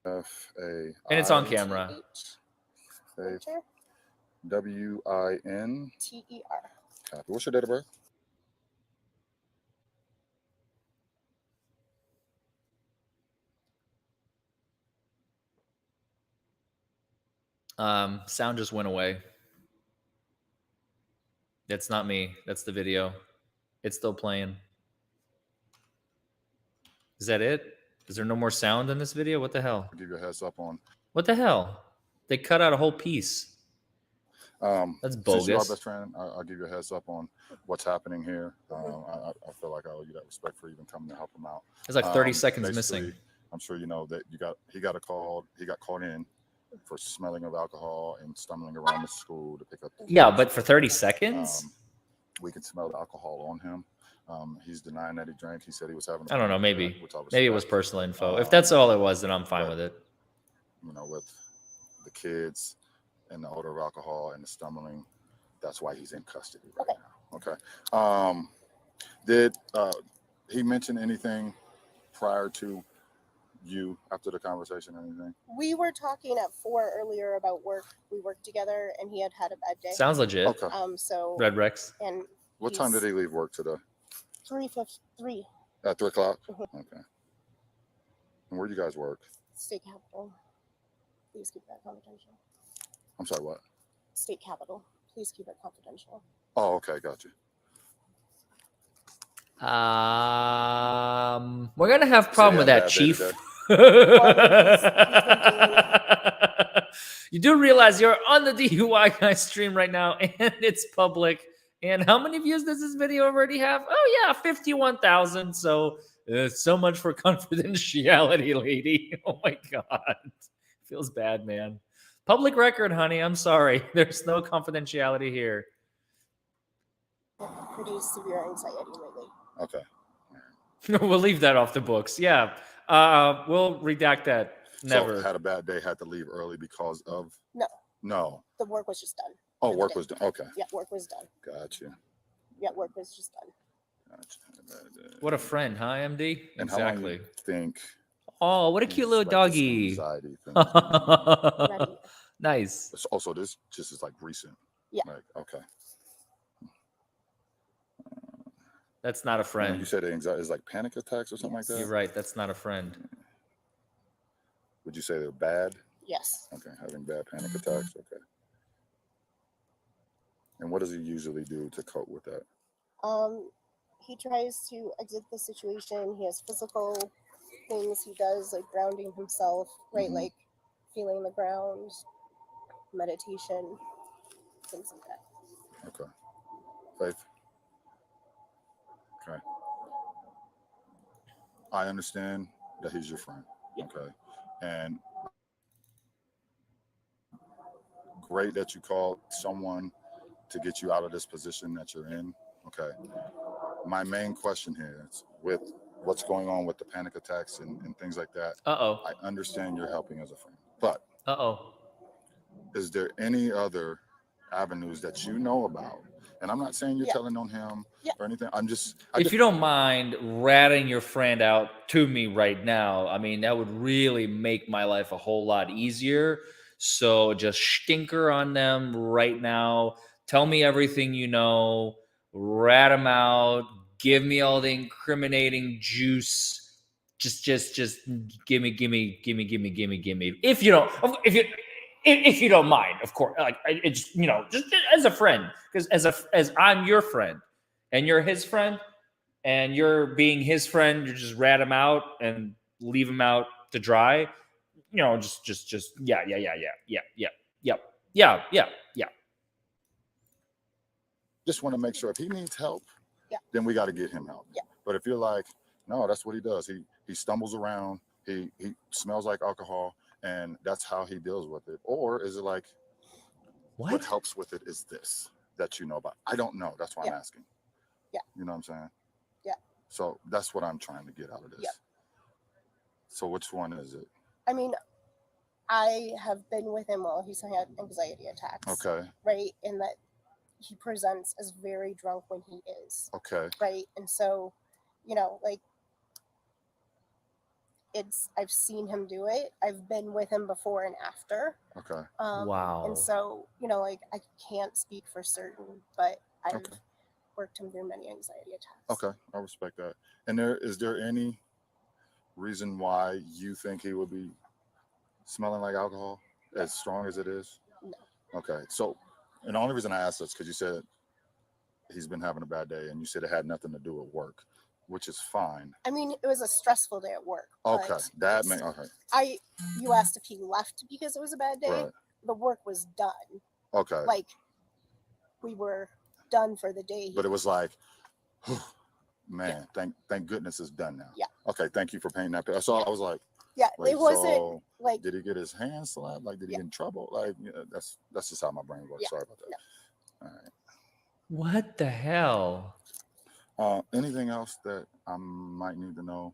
F-A. And it's on camera. W-I-N. T-E-R. Copy. What's your date of birth? Sound just went away. That's not me. That's the video. It's still playing. Is that it? Is there no more sound in this video? What the hell? I'll give you a heads up on. What the hell? They cut out a whole piece. That's Since you are bogus. best friend, I'll give you a heads up on what's happening here. I feel like I owe you that respect for even coming to help him out. There's like 30 seconds Basically, missing. I'm sure you know that he got caught in for smelling of alcohol and stumbling around the school to pick up. The Yeah, kids. but for 30 seconds? We can smell the alcohol on him. He's denying that he drank. He said he was having. I don't know. panic Maybe. attack, which I Maybe it was respect. personal info. If that's all it was, then I'm fine with it. You know, with the kids and the odor of alcohol and the stumbling, that's why he's in custody right now. Okay. Did he mention anything prior to you after the conversation or anything? We were talking at 4 earlier about work. We worked together, and he had a bad day. Sounds legit. Okay. So Red Rex. and What time did he leave work today? 3:53. At 3 o'clock? Mhm. Okay. And where do you guys work? State Capitol. Please keep that confidential. I'm sorry, what? State Capitol. Please keep it confidential. Oh, okay, got you. We're gonna have problem with that, Chief. You do realize you're on the DUI guy stream right now, and it's public. And how many views does this video already have? Oh yeah, 51,000. So so much for confidentiality, lady. Oh my god, feels bad, man. Public record, honey. I'm sorry. There's no confidentiality here. Pretty severe anxiety lately. Okay. We'll leave that off the books. Yeah. We'll redact that. Never. So had a bad day, had to leave early because of? No. No. The work was just done. Oh, work was done. Okay. Yeah, work was done. Gotcha. Yeah, work was just done. Gotcha. What a friend, huh, MD? And Exactly. how long you think? Oh, what a cute little like, this doggy. anxiety thing? Nice. Also, this just is like recent. Yeah. Like, okay. That's not a friend. You said anxiety is like panic attacks or something like that? You're right. That's not a friend. Would you say they're bad? Yes. Okay, having bad panic attacks. Okay. And what does he usually do to cope with that? He tries to exit the situation. He has physical things he does, like grounding himself, right? Mhm. Like feeling the ground, meditation, things like that. Okay. Faith. Okay. I understand that he's your friend. Yeah. Okay. And great that you called someone to get you out of this position that you're in. Okay. My main question here is with what's going on with the panic attacks and things like that. Uh-oh. I understand you're helping as a friend, but Uh-oh. is there any other avenues that you know about? And I'm not saying you're telling on him or anything. If you don't mind ratting your friend out to me right now, I mean, that would really make my life a whole lot easier. So just stinker on them right now. Tell me everything you know. Rat them out. Give me all the incriminating juice. Just gimme. If you don't mind, of course. Like it's just as a friend, because as I'm your friend, and you're his friend, and you're being his friend, you just rat him out and leave him out to dry. Yeah. Just want to make sure if he needs help, then we got to get him help. Yeah. But if you're like, no, that's what he does. He stumbles around. He smells like alcohol, and that's how he deals with it. Or is it like, what helps with it is this that you know about? I don't know. That's why I'm asking. Yeah. You know what I'm saying? Yeah. So that's what I'm trying to get out of this. Yeah. So which one is it? I mean, I have been with him while he's had anxiety attacks. Okay. Right? And that he presents as very drunk when he is. Okay. Right? And so, like, I've seen him do it. I've been with him before and after. Okay. Wow. And so, like, I can't speak for certain, but I've worked him through many anxiety attacks. Okay. I respect that. And is there any reason why you think he would be smelling like alcohol as strong as it is? No. Okay. So, and the only reason I asked this because you said he's been having a bad day, and you said it had nothing to do with work, which is fine. I mean, it was a stressful day at work. Okay. That may okay. You asked if he left because it was a bad day. Right. The work was done. Okay. Like, we were done for the day. But it was like, man, thank goodness it's done now. Yeah. Okay. Thank you for painting that picture. So I was like, yeah, wait, it wasn't so like, did he get his hands slapped? Like, did he get in trouble? Like, that's just how my brain works. Sorry about that. No. All right. What the hell? Anything else that I might need to know?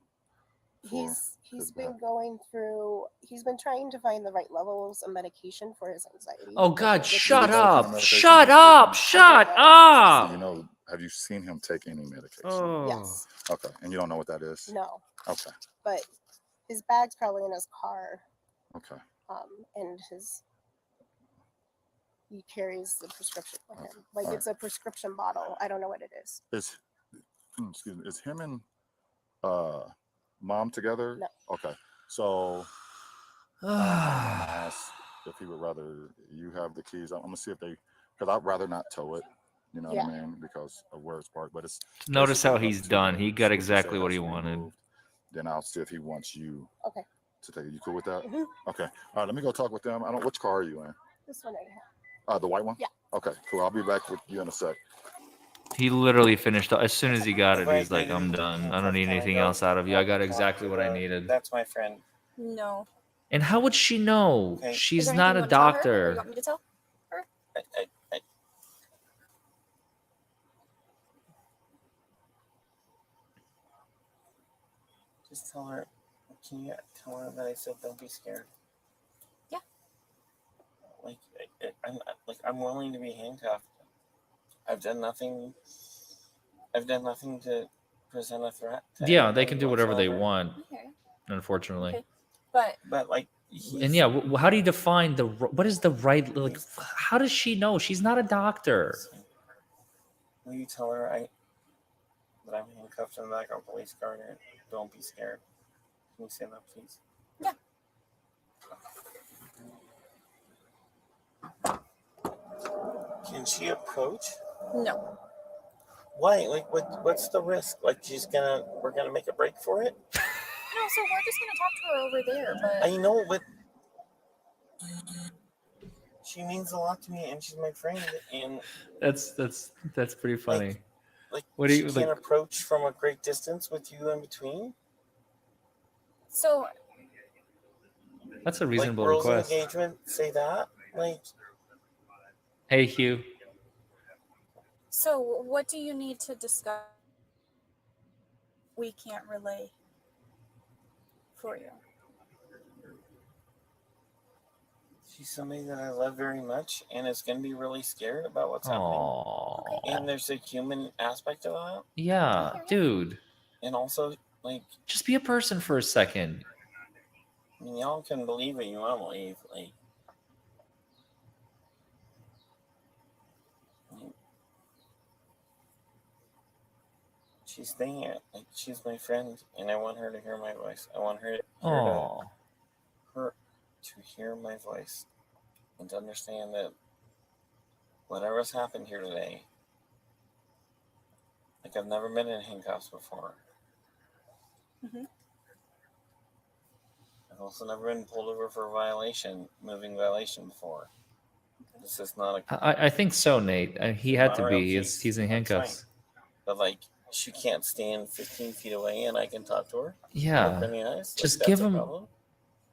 He's been going through. He's been trying to find the right levels of medication for his anxiety. Oh God! Shut Shut up! up. Shut up! Shut up! Have you seen him take any medication? Oh. Yes. Okay, and you don't know what that is? No. Okay. But his bag's probably in his car. Okay. And he carries the prescription with him. Like, All it's a prescription bottle. I don't know what it is. excuse me, is him and mom together? No. Okay. So I'm gonna ask if he would rather you have the keys. I'm gonna see if they, because I'd rather not tow it. You know what I mean? Because of where it's parked. But it's Notice how basically up he's to done. them. He So got if you say exactly it what has he to be wanted. moved, then I'll see if he wants you Okay. to take it. You cool with that? Mhm. Okay. All right. Let me go talk with them. I don't. Which car are you in? This one right here. The white one. Yeah. Okay. Cool. I'll be back with you in a sec. He literally finished as soon as he got If it. I He's like, get I'm in done. I don't handcuffed, need can I anything go else out of you. I got talk exactly to what I the- needed. That's my friend. No. And how would she know? Okay. Is She's there not anything a you want to tell her, or doctor. you want me to tell? I just tell her. Can you tell her that I said don't be scared? Yeah. Like I'm willing to be handcuffed. I've done nothing to present a threat. Yeah, they can do whatever they whatsoever. want. Okay. Unfortunately. Okay. But like, and yeah, how do you define what is the right? Like, how does she know? She's not a doctor. Will you tell her that I'm handcuffed in the back of a police car and don't be scared? Can you say that, please? Yeah. Can she approach? No. Why? Like, what's the risk? Like, we're gonna make a break for it? No, so we're just gonna talk to her over there, but I know, but she means a lot to me, and she's my friend. And That's pretty funny. like, What do she you can't like? approach from a great distance with you in between. so That's a Like, reasonable rules of request. engagement say that. Like, Hey, Hugh. so what do you need to discuss? We can't relay for you. she's somebody that I love very much, and is gonna be really scared about what's happening. Oh. And there's a human aspect of that. Yeah, dude. And also, like, Just be a person for a second. I mean, y'all can believe what you want to believe. Like, she's there. Like, she's my friend, and I want her to hear my voice. I want her Oh. to hear my voice and to understand that whatever's happened here today, like, I've never been in handcuffs before. Mm-hmm. I've also never been pulled over for a moving violation before. This is not a. I think so, Nate. He had to monorail be. case. He's in That's fine. handcuffs. But, like, she can't stand 15 feet away and I can talk to her. Yeah. Look her in the eyes. Just that's give a him. problem?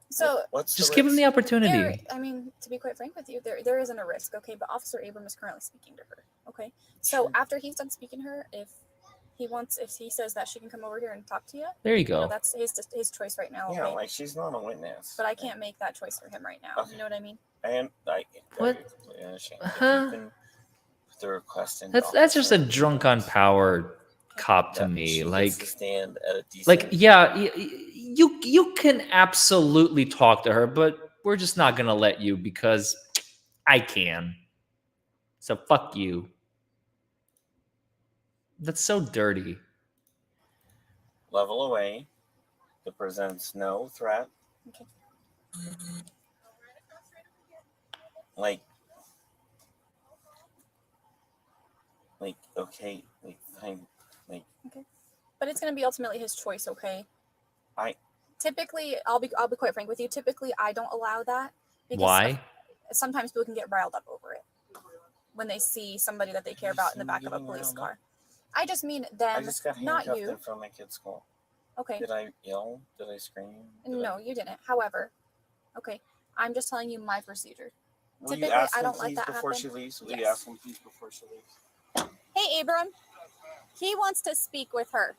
So What's Just the give him the risk? opportunity. I mean, to be quite frank with you, there isn't a risk, okay? But Officer Abram is currently speaking to her, okay? So after he's done speaking to her, if he says that she can come over here and talk to you, There you go. that's his choice right now, okay? Yeah, like, she's not a witness. But I can't make that choice for him right now. Okay. You know what I mean? I What? completely understand. Uh-huh. If you can put the request in. That's just a drunk on power cop to me. She Like, gets to stand at a decent. like, yeah, you can absolutely talk to her, but we're just not gonna let you because I can. So fuck you. That's so dirty. level away that presents no threat. Okay. Like, okay, like, fine, like, Okay. But it's gonna be ultimately his choice, okay? I Typically, I'll be quite frank with you. Typically, I don't allow that. Why? Sometimes people can get riled up over it when they see somebody that they care about in the back of a getting police riled car. up? I just mean I them, just got not handcuffed you. in front of my kid's school. Okay. Did I yell? Did I scream? No, you didn't. However, okay, I'm just telling you my procedure. Will you Typically, ask I him don't let please that before happen. she leaves? Will you Yes. ask him please before she leaves? Hey, Abram. He wants to speak with her.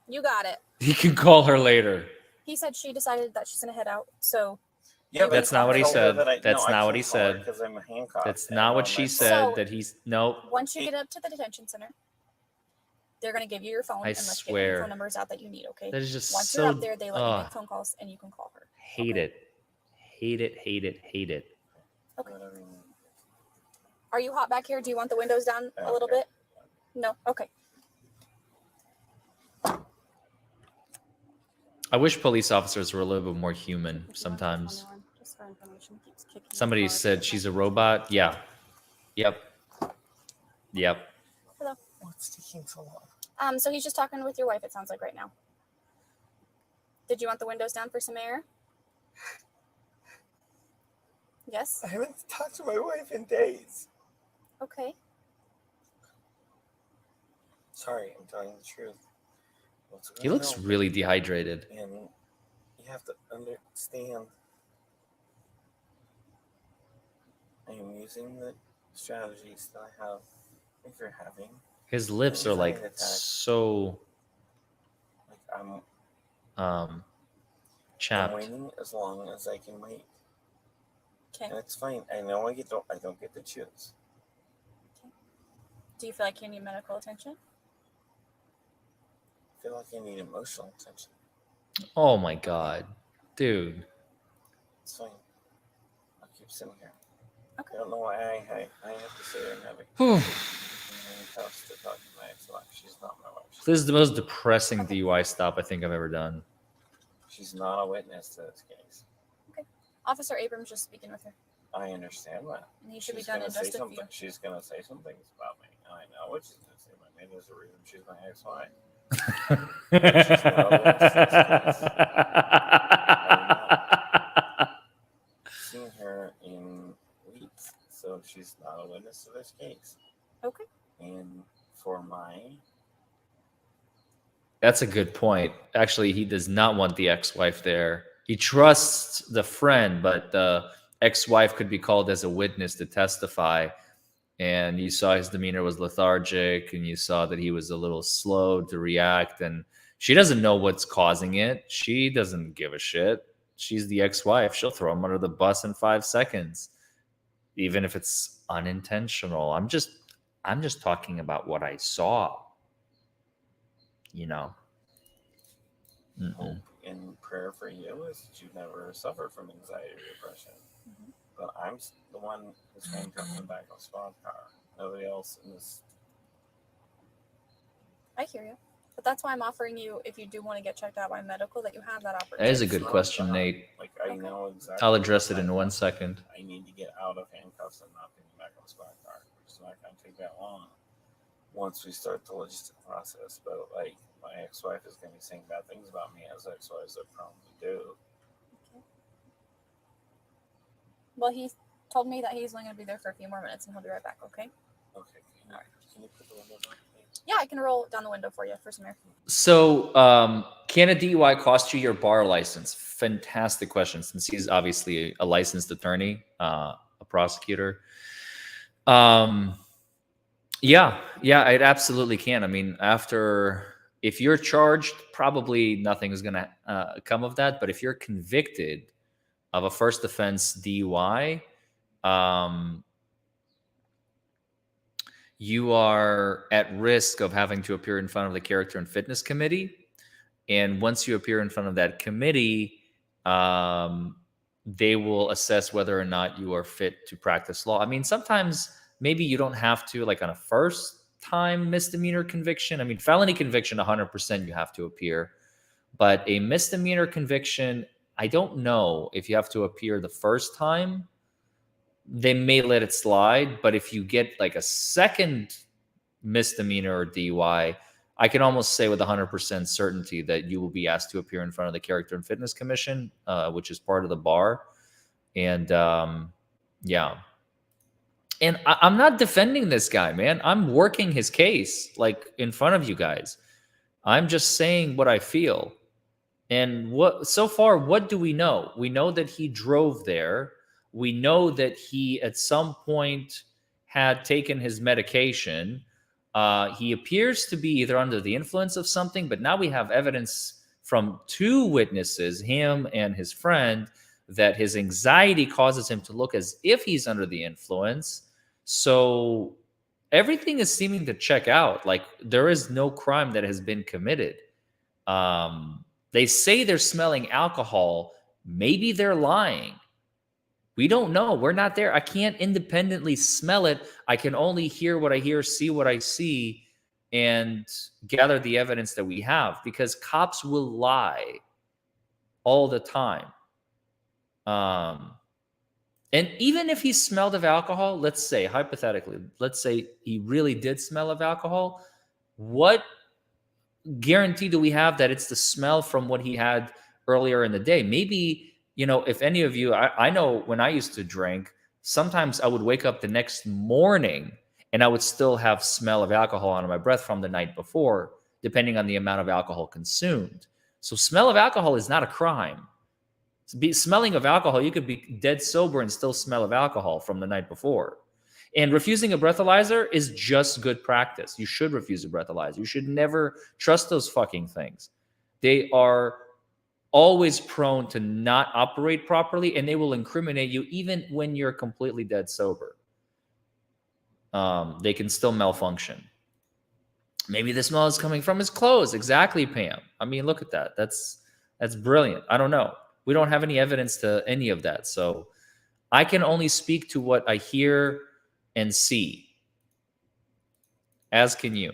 You got it. He can call her later. He said she decided that she's gonna head out. So Yeah, That's not what he said. That's not what he said. Because I'm handcuffed. That's and not I'm what on she my said. So- That he's nope. once you get up to the detention center, they're gonna give you your phone I and let you get swear. your phone numbers out that you need. Okay. That is just Once so. you're up there, they let you ugh. make phone calls and you can call her. Hate it. Hate it. Hate it. Hate it. Okay. Are you hot back here? Do you want the windows down a little bit? No. Okay. I wish police officers were a little bit more human sometimes. Just for information, keeps kicking my Somebody car. said she's a robot. Yeah. Yep. Yep. Hello. What's taking so long? So he's just talking with your wife, it sounds like right now. Did you want the windows down for some air? Yes? I haven't talked to my wife in days. Okay. Sorry, I'm telling the truth. What's He going looks on? really dehydrated. And you have to understand, I am using the strategies that I have if you're having. His lips are like so Like I'm chapped. waiting as long as I can wait. Okay. And it's fine. I know I don't get to choose. Do you feel like you need medical attention? I feel like I need emotional attention. Oh my god. Dude. It's fine. I'll keep sitting here. Okay. I don't know why I have to sit here and have a handcuffs to talk to my ex-wife. She's not my wife. This is the most depressing DUI stop I think I've ever done. She's not a witness to this case. Okay. Officer Abrams just speaking with her. I understand that. And he should be She's done gonna in say just a something. few. She's gonna say some things about me. And I know what she's gonna say about me. There's a reason she's my ex-wife. She's not a witness to this case. I've seen her in weeks, so she's not a witness to this case. Okay. And for my That's a good point. Actually, he does not want the ex-wife there. He trusts the friend, but the ex-wife could be called as a witness to testify. And you saw his demeanor was lethargic, and you saw that he was a little slow to react. And she doesn't know what's causing it. She doesn't give a shit. She's the ex-wife. She'll throw him under the bus in 5 seconds, even if it's unintentional. I'm just talking about what I saw. You know. hope and prayer for you is that you never suffer from anxiety or depression. Mm-hmm. But I'm the one who's handcuffed in the back of a squad car. Nobody else in this. I hear you. But that's why I'm offering you, if you do want to get checked out by medical, that you have that opportunity. That is a good question, Nate. Like I know exactly. I'll address it in 1 second. I need to get out of handcuffs and not being back on a squad car. It's not going to take that long once we start the logistic process. But like my ex-wife is going to be saying bad things about me, as ex-wives are prone to do. Okay. Well, he told me that he's only going to be there for a few more minutes, and he'll be right back. Okay. Okay. All right. Can you put the window down, please? Yeah, I can roll down the window for you for some air. So, can a DUI cost you your bar license? Fantastic question, since he's obviously a licensed attorney, a prosecutor. Yeah, it absolutely can. I mean, if you're charged, probably nothing is going to come of that. But if you're convicted of a first offense DUI, you are at risk of having to appear in front of the Character and Fitness Committee. And once you appear in front of that committee, they will assess whether or not you are fit to practice law. I mean, sometimes maybe you don't have to, like on a first-time misdemeanor conviction. I mean, felony conviction, 100% you have to appear. But a misdemeanor conviction, I don't know if you have to appear the first time. They may let it slide, but if you get like a second misdemeanor or DUI, I can almost say with 100% certainty that you will be asked to appear in front of the Character and Fitness Commission, which is part of the bar. And yeah. And I'm not defending this guy, man. I'm working his case like in front of you guys. I'm just saying what I feel. And so far, what do we know? We know that he drove there. We know that he, at some point, had taken his medication. He appears to be either under the influence of something, but now we have evidence from 2 witnesses, him and his friend, that his anxiety causes him to look as if he's under the influence. So everything is seeming to check out. Like, there is no crime that has been committed. They say they're smelling alcohol. Maybe they're lying. We don't know. We're not there. I can't independently smell it. I can only hear what I hear, see what I see. and gather the evidence that we have, because cops will lie all the time. And even if he smelled of alcohol, let's say, hypothetically, let's say he really did smell of alcohol, what guarantee do we have that it's the smell from what he had earlier in the day? Maybe, you know, if any of you, I know when I used to drink, sometimes I would wake up the next morning and I would still have smell of alcohol on my breath from the night before, depending on the amount of alcohol consumed. So smell of alcohol is not a crime. Smelling of alcohol, you could be dead sober and still smell of alcohol from the night before. And refusing a breathalyzer is just good practice. You should refuse a breathalyzer. You should never trust those fucking things. They are always prone to not operate properly, and they will incriminate you even when you're completely dead sober. They can still malfunction. Maybe the smell is coming from his clothes. Exactly, Pam. I mean, look at that. That's brilliant. I don't know. We don't have any evidence to any of that. So I can only speak to what I hear and see, as can you.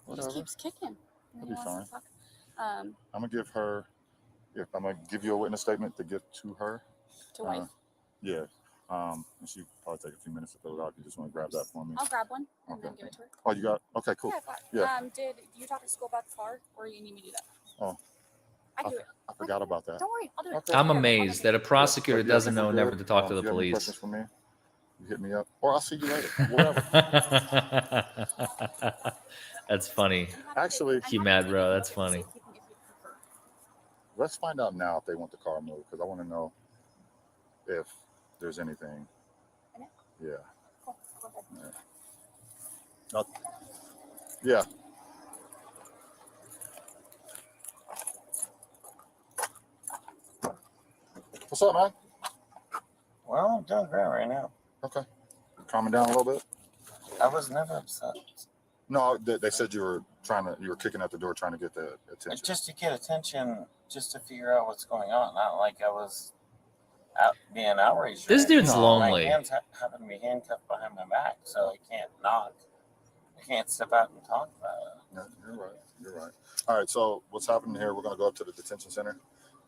Whatever. Just keeps kicking. That'll be fine. I'm gonna give her. Yeah, I'm gonna give you a witness statement to give to her. To wife. Yeah. And she probably take a few minutes to fill it out. You just want to grab that for me? I'll grab one and then give it to her. Oh, you got? Okay, cool. Yeah. Did you talk to school about the car, or you need me to do that? Oh, I can do it. I forgot about that. Don't worry, I'll do it. Okay. I'm amazed that a prosecutor doesn't know never to talk to the Do you have any police. questions for me? You hit me up, or I'll see you later. Whatever. That's funny. Actually, You mad, bro? That's funny. let's find out now if they want the car moved, because I want to know if there's anything. Yeah. Yeah. What's up, man? Well, I'm doing great right now. Okay. Calming down a little bit? I was never upset. No, they said you were kicking at the door trying to get the attention. Just to get attention, just to figure out what's going on. Not like I was being outraged. This dude's lonely. My hands happen to be handcuffed behind my back, so I can't knock. I can't step out and talk about it. Yeah, you're right. All right, so what's happening here, we're going to go up to the detention center.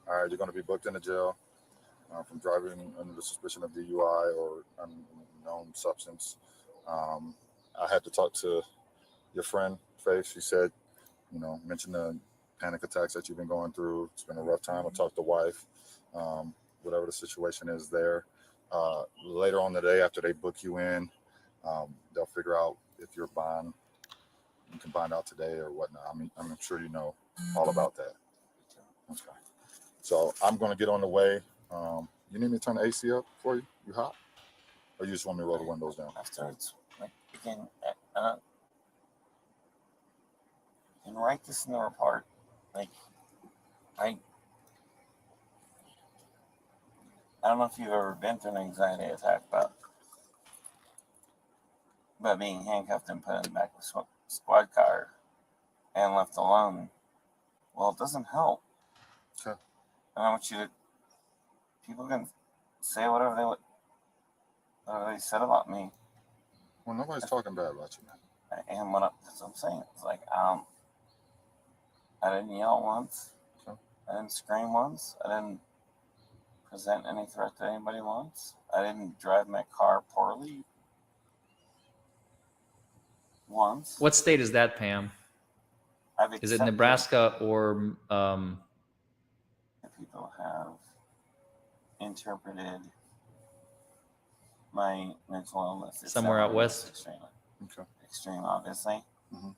All right, you're going to be booked into jail from driving under the suspicion of DUI or unknown substance. I had to talk to your friend, Faith. She said, mention the panic attacks that you've been going through. It's been a rough time. I talked to wife, whatever the situation is there. Later on the day, after they book you in, they'll figure out if you're bond. You can bind out today or whatnot. I'm sure you know all about that. Okay. So I'm going to get on the way. You need me to turn the AC up for you? You hot? Or you just want me to roll the windows down? Afterwards, you can write this in the report. I don't know if you've ever been through an anxiety attack, but being handcuffed and put in the back of a squad car and left alone, well, it doesn't help. Okay. And I want you to, people can say whatever they said about me. Well, nobody's talking bad about you, man. And that's what I'm saying. It's like, I didn't yell once. Okay. I didn't scream once. I didn't present any threat to anybody once. I didn't drive my car poorly once. What state is that, Pam? Is it Nebraska or people have interpreted my mental illness. It's somewhere out west? Extreme, obviously. Mm-hmm.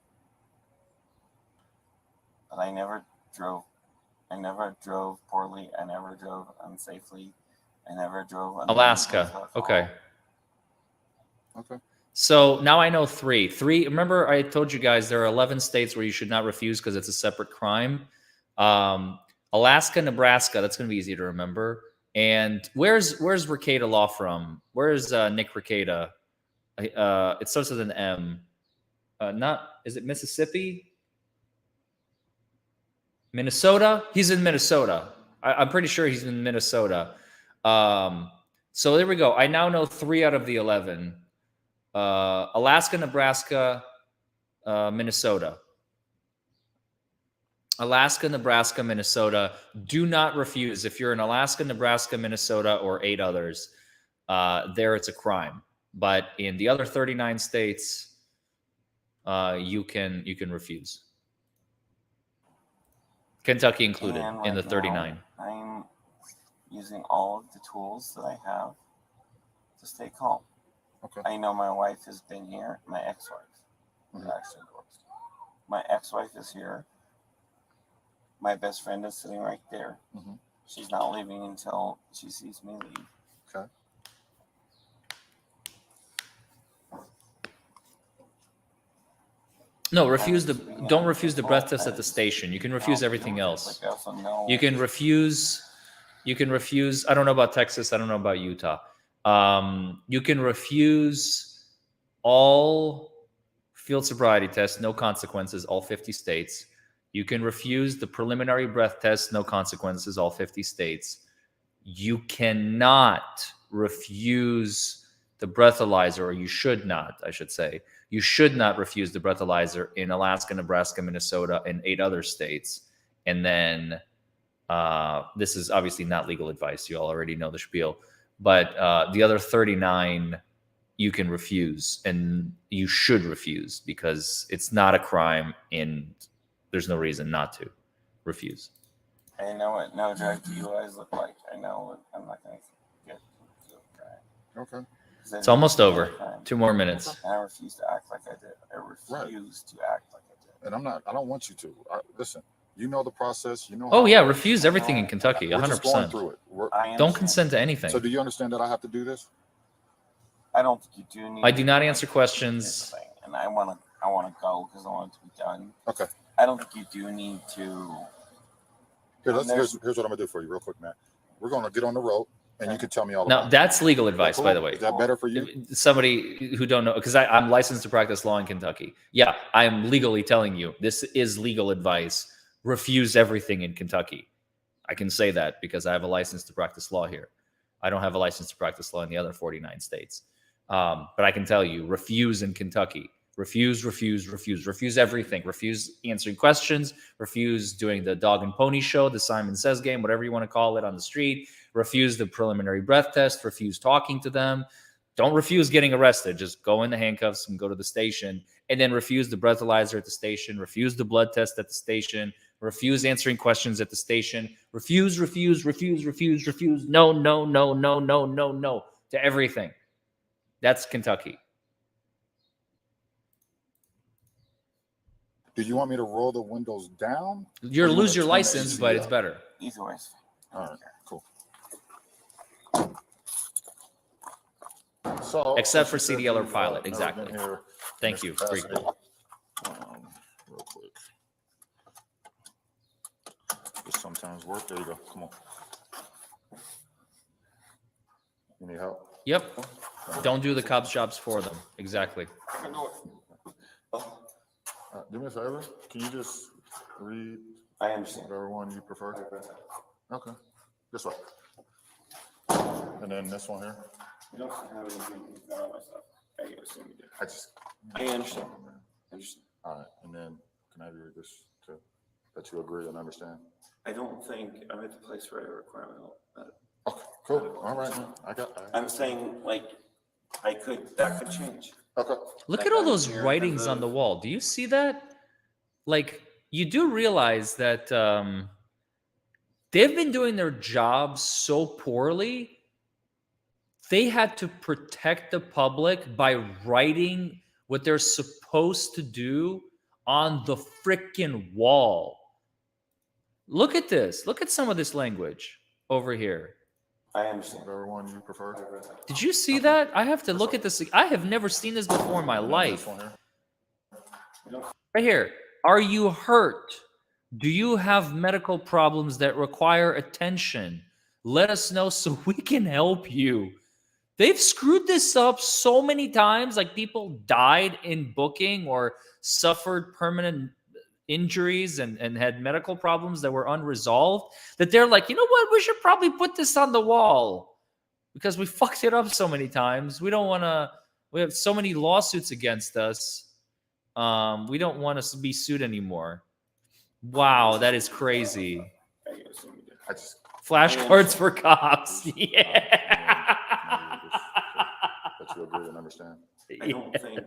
But I never drove poorly. I never drove unsafely. I never drove Alaska. Okay. Okay. So now I know three. Remember I told you guys there are 11 states where you should not refuse because it's a separate crime. Alaska, Nebraska, that's going to be easy to remember. And where's Rekieta Law from? Where's Nick Rekieta? It starts with an M. Is it Mississippi? Minnesota? He's in Minnesota. I'm pretty sure he's in Minnesota. So there we go. I now know 3 out of the 11. Alaska, Nebraska, Minnesota. Alaska, Nebraska, Minnesota. Do not refuse. If you're in Alaska, Nebraska, Minnesota, or 8 others, there it's a crime. But in the other 39 states, you can refuse. Kentucky included in the 39. I'm using all of the tools that I have to stay calm. Okay. I know my wife has been here. My ex-wife is actually divorced. My ex-wife is here. My best friend is sitting right there. She's not leaving until she sees me leave. Okay. No, don't refuse the breath test at the station. You can refuse everything else. You can refuse, I don't know about Texas, I don't know about Utah. You can refuse all field sobriety tests, no consequences, all 50 states. You can refuse the preliminary breath test, no consequences, all 50 states. You cannot refuse the breathalyzer, or you should not, I should say. You should not refuse the breathalyzer in Alaska, Nebraska, Minnesota, and 8 other states. And then this is obviously not legal advice. You all already know the spiel. But the other 39, you can refuse. And you should refuse because it's not a crime and there's no reason not to refuse. I know what no drug DUIs look like. I know what I'm not going to get. Okay. It's almost over. 2 more minutes. And I refuse to act like I did. I refuse to act like I did. And I don't want you to. Listen, you know the process. You know. Oh, yeah. Refuse everything in Kentucky. We're 100%. just going through it. Don't consent to anything. So do you understand that I have to do this? I don't think you do need. I do not answer questions. And I want to go because I want it to be done. Okay. I don't think you do need to. Here, here's what I'm gonna do for you, real quick, Matt. We're gonna get on the road, and you can tell me all about it. No, that's legal advice, by the way. Is that better for you? Somebody who don't know, because I'm licensed to practice law in Kentucky. Yeah, I am legally telling you this is legal advice. Refuse everything in Kentucky. I can say that because I have a license to practice law here. I don't have a license to practice law in the other 49 states. But I can tell you, refuse in Kentucky. Refuse everything. Refuse answering questions. Refuse doing the dog and pony show, the Simon Says game, whatever you want to call it on the street. Refuse the preliminary breath test. Refuse talking to them. Don't refuse getting arrested. Just go in the handcuffs and go to the station. And then refuse the breathalyzer at the station. Refuse the blood test at the station. Refuse answering questions at the station. Refuse. No to everything. That's Kentucky. Do you want me to roll the windows down? You'll lose your license, but it's better. Either way. All right, cool. So, except for CDL or pilot, exactly. Thank you. Great. Real quick. This sometimes work. There you go. Come on. You need help? Yep. Don't do the cops' jobs for them. Exactly. Do me a favor. Can you just read? I understand. Whatever one you prefer. Okay. This one. And then this one here. You don't have anything about myself. I assume you do. I understand. All right. And then can I read this too? That you agree and understand? I don't think I'm at the place where I require my help. Okay, cool. All right. I'm saying that could change. Okay. Look at all those writings on the wall. Do you see that? Like, you do realize that they've been doing their jobs so poorly. They had to protect the public by writing what they're supposed to do on the freaking wall. Look at this. Look at some of this language over here. I understand. Whatever one you prefer. Did you see that? I have to look at this. I have never seen this before in my life. Right here. Are you hurt? Do you have medical problems that require attention? Let us know so we can help you. They've screwed this up so many times. Like, people died in booking or suffered permanent injuries and had medical problems that were unresolved, that they're like, you know what? We should probably put this on the wall. because we fucked it up so many times. We don't want to. We have so many lawsuits against us. We don't want us to be sued anymore. Wow, that is crazy. I just Flashcards for cops. Yeah. But you agree and understand. I don't think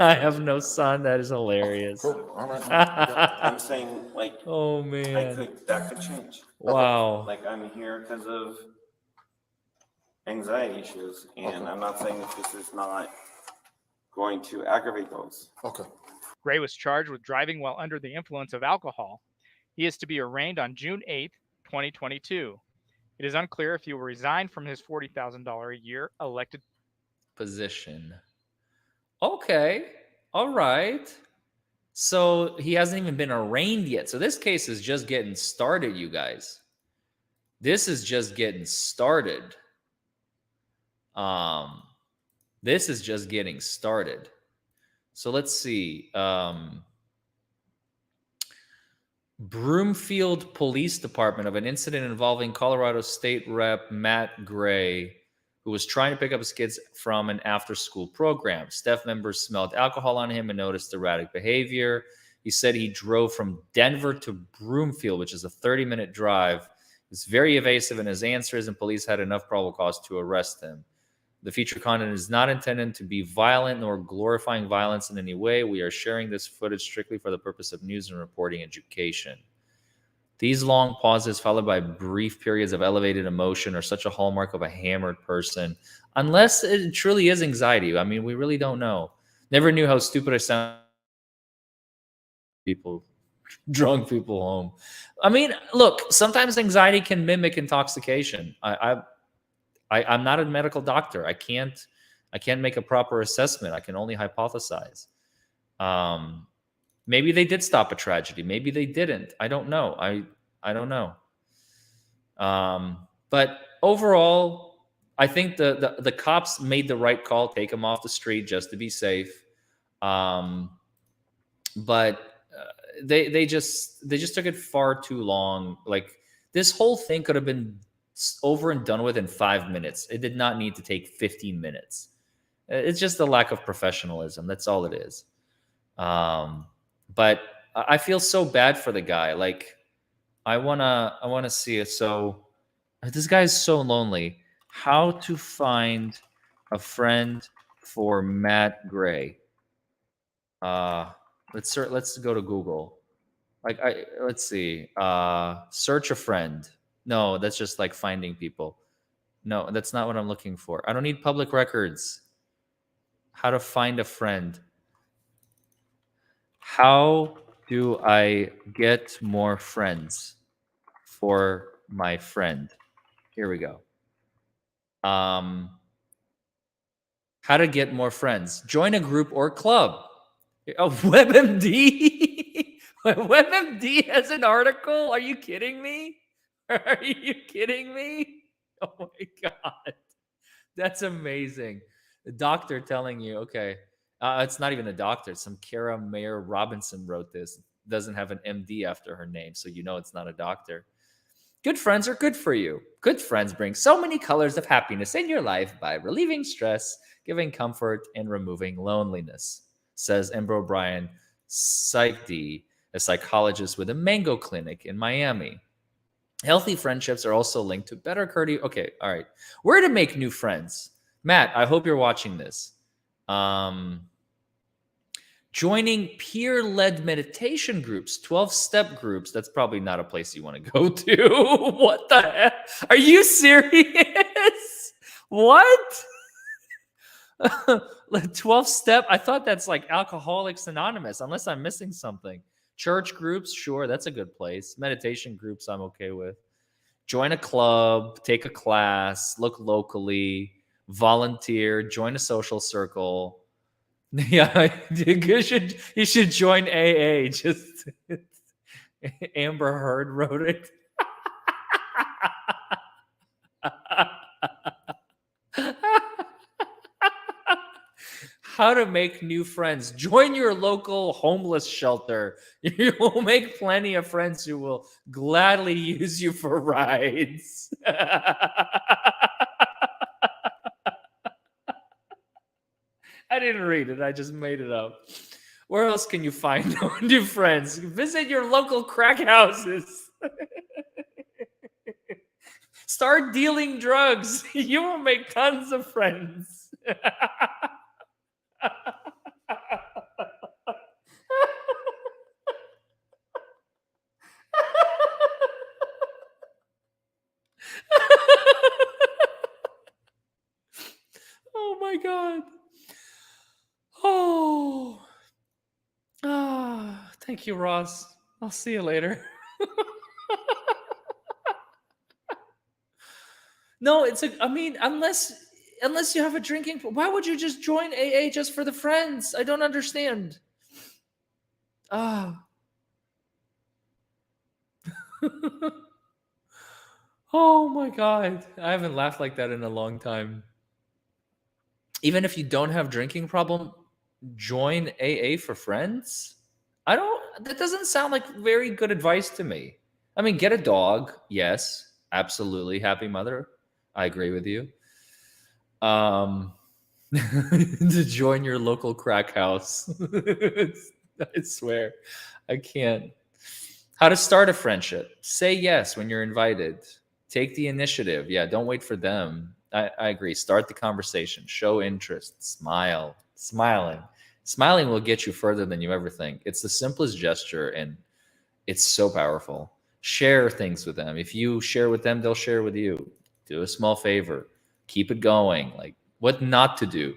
I have no son. That is hilarious. Cool. All right. I'm saying like Oh man. that could change. Wow. Like I'm here because of anxiety issues, and I'm not saying that this is not going to aggravate those. Okay. Gray was charged with driving while under the influence of alcohol. He is to be arraigned on June 8th, 2022. It is unclear if he will resign from his $40,000 a year elected Position. Okay. All right. So he hasn't even been arraigned yet. So this case is just getting started, you guys. This is just getting started. This is just getting started. So let's see. Broomfield Police Department of an incident involving Colorado State Rep Matt Gray, who was trying to pick up his kids from an after-school program. Staff members smelled alcohol on him and noticed erratic behavior. He said he drove from Denver to Broomfield, which is a 30-minute drive. He was very evasive in his answers, and police had enough probable cause to arrest him. The feature content is not intended to be violent nor glorifying violence in any way. We are sharing this footage strictly for the purpose of news and reporting education. These long pauses followed by brief periods of elevated emotion are such a hallmark of a hammered person, unless it truly is anxiety. I mean, we really don't know. Never knew how stupid I sound. Drunk people home. I mean, look, sometimes anxiety can mimic intoxication. I'm not a medical doctor. I can't make a proper assessment. I can only hypothesize. Maybe they did stop a tragedy. Maybe they didn't. I don't know. I don't know. But overall, I think the cops made the right call. Take him off the street just to be safe. But they just took it far too long. Like, this whole thing could have been over and done with in 5 minutes. It did not need to take 15 minutes. It's just a lack of professionalism. That's all it is. But I feel so bad for the guy. Like, I wanna see it. So this guy is so lonely. How to find a friend for Matt Gray? Let's go to Google. Let's see. Search a friend. No, that's just like finding people. No, that's not what I'm looking for. I don't need public records. How to find a friend. How do I get more friends for my friend? Here we go. How to get more friends. Join a group or club. Oh, WebMD? WebMD has an article? Are you kidding me? Are you kidding me? Oh my God. That's amazing. The doctor telling you, okay. It's not even a doctor. Some Kara Mayer Robinson wrote this. Doesn't have an MD after her name, so you know it's not a doctor. Good friends are good for you. Good friends bring so many colors of happiness in your life by relieving stress, giving comfort, and removing loneliness, says Ember O'Brien, PsychD, a psychologist with a Mango Clinic in Miami. Healthy friendships are also linked to better cardio. Okay, all right. Where to make new friends? Matt, I hope you're watching this. Joining peer-led meditation groups, 12-step groups. That's probably not a place you want to go to. What the heck? Are you serious? What? 12-step? I thought that's like Alcoholics Anonymous, unless I'm missing something. Church groups, sure, that's a good place. Meditation groups, I'm okay with. Join a club, take a class, look locally, volunteer, join a social circle. Yeah, you should join AA. Just Amber Heard wrote it. How to make new friends. Join your local homeless shelter. You will make plenty of friends who will gladly use you for rides. I didn't read it. I just made it up. Where else can you find new friends? Visit your local crack houses. Start dealing drugs. You will make tons of friends. Oh my God. Oh. Ah, thank you, Ross. I'll see you later. No, I mean, unless you have a drinking, why would you just join AA just for the friends? I don't understand. Ah. Oh my God. I haven't laughed like that in a long time. Even if you don't have drinking problem, join AA for friends? That doesn't sound like very good advice to me. I mean, get a dog. Yes, absolutely. Happy mother. I agree with you. To join your local crack house. I swear. I can't. How to start a friendship. Say yes when you're invited. Take the initiative. Yeah, don't wait for them. I agree. Start the conversation. Show interest. Smile. Smiling will get you further than you ever think. It's the simplest gesture, and it's so powerful. Share things with them. If you share with them, they'll share with you. Do a small favor. Keep it going. Like, what not to do.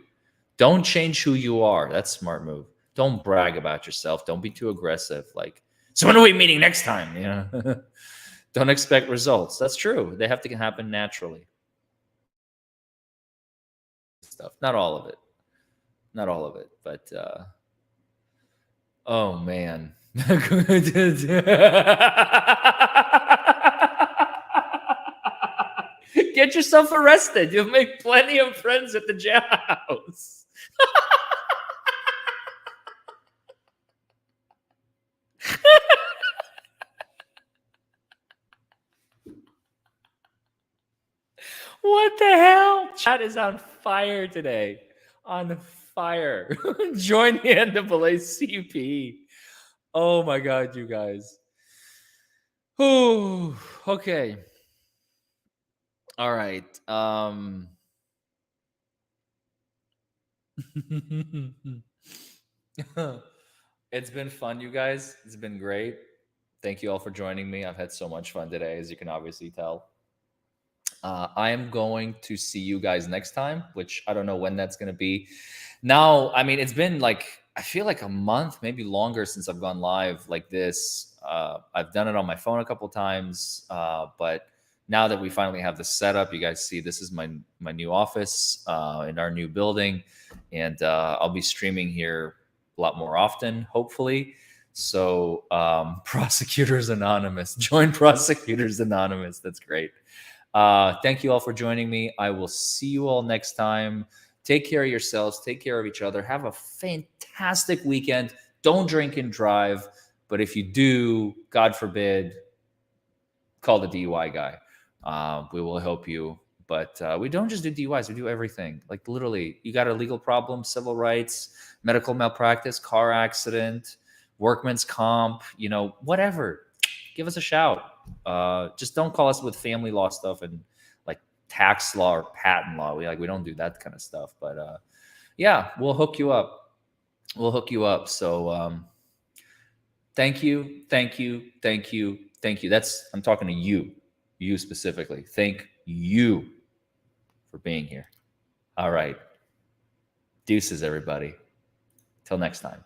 Don't change who you are. That's a smart move. Don't brag about yourself. Don't be too aggressive. Like, so when are we meeting next time? You know? Don't expect results. That's true. They have to happen naturally. Stuff. Not all of it. But oh man. Get yourself arrested. You'll make plenty of friends at the jailhouse. What the hell? Chat is on fire today. On fire. Join the NAACP. Oh my God, you guys. Ooh, okay. All right. It's been fun, you guys. It's been great. Thank you all for joining me. I've had so much fun today, as you can obviously tell. I am going to see you guys next time, which I don't know when that's going to be. Now, I mean, it's been like, I feel like a month, maybe longer since I've gone live like this. I've done it on my phone a couple times, but now that we finally have the setup, you guys see this is my new office in our new building, and I'll be streaming here a lot more often, hopefully. So Prosecutors Anonymous, join Prosecutors Anonymous. That's great. Thank you all for joining me. I will see you all next time. Take care of yourselves. Take care of each other. Have a fantastic weekend. Don't drink and drive. But if you do, God forbid, call the DUI guy. We will help you. But we don't just do DUIs. We do everything. Like literally, you got a legal problem, civil rights, medical malpractice, car accident, workman's comp, you know, whatever. Give us a shout. Just don't call us with family law stuff and like tax law or patent law. We don't do that kind of stuff. But yeah, we'll hook you up. So thank you. I'm talking to you specifically. Thank you for being here. All right. Deuces, everybody. Till next time.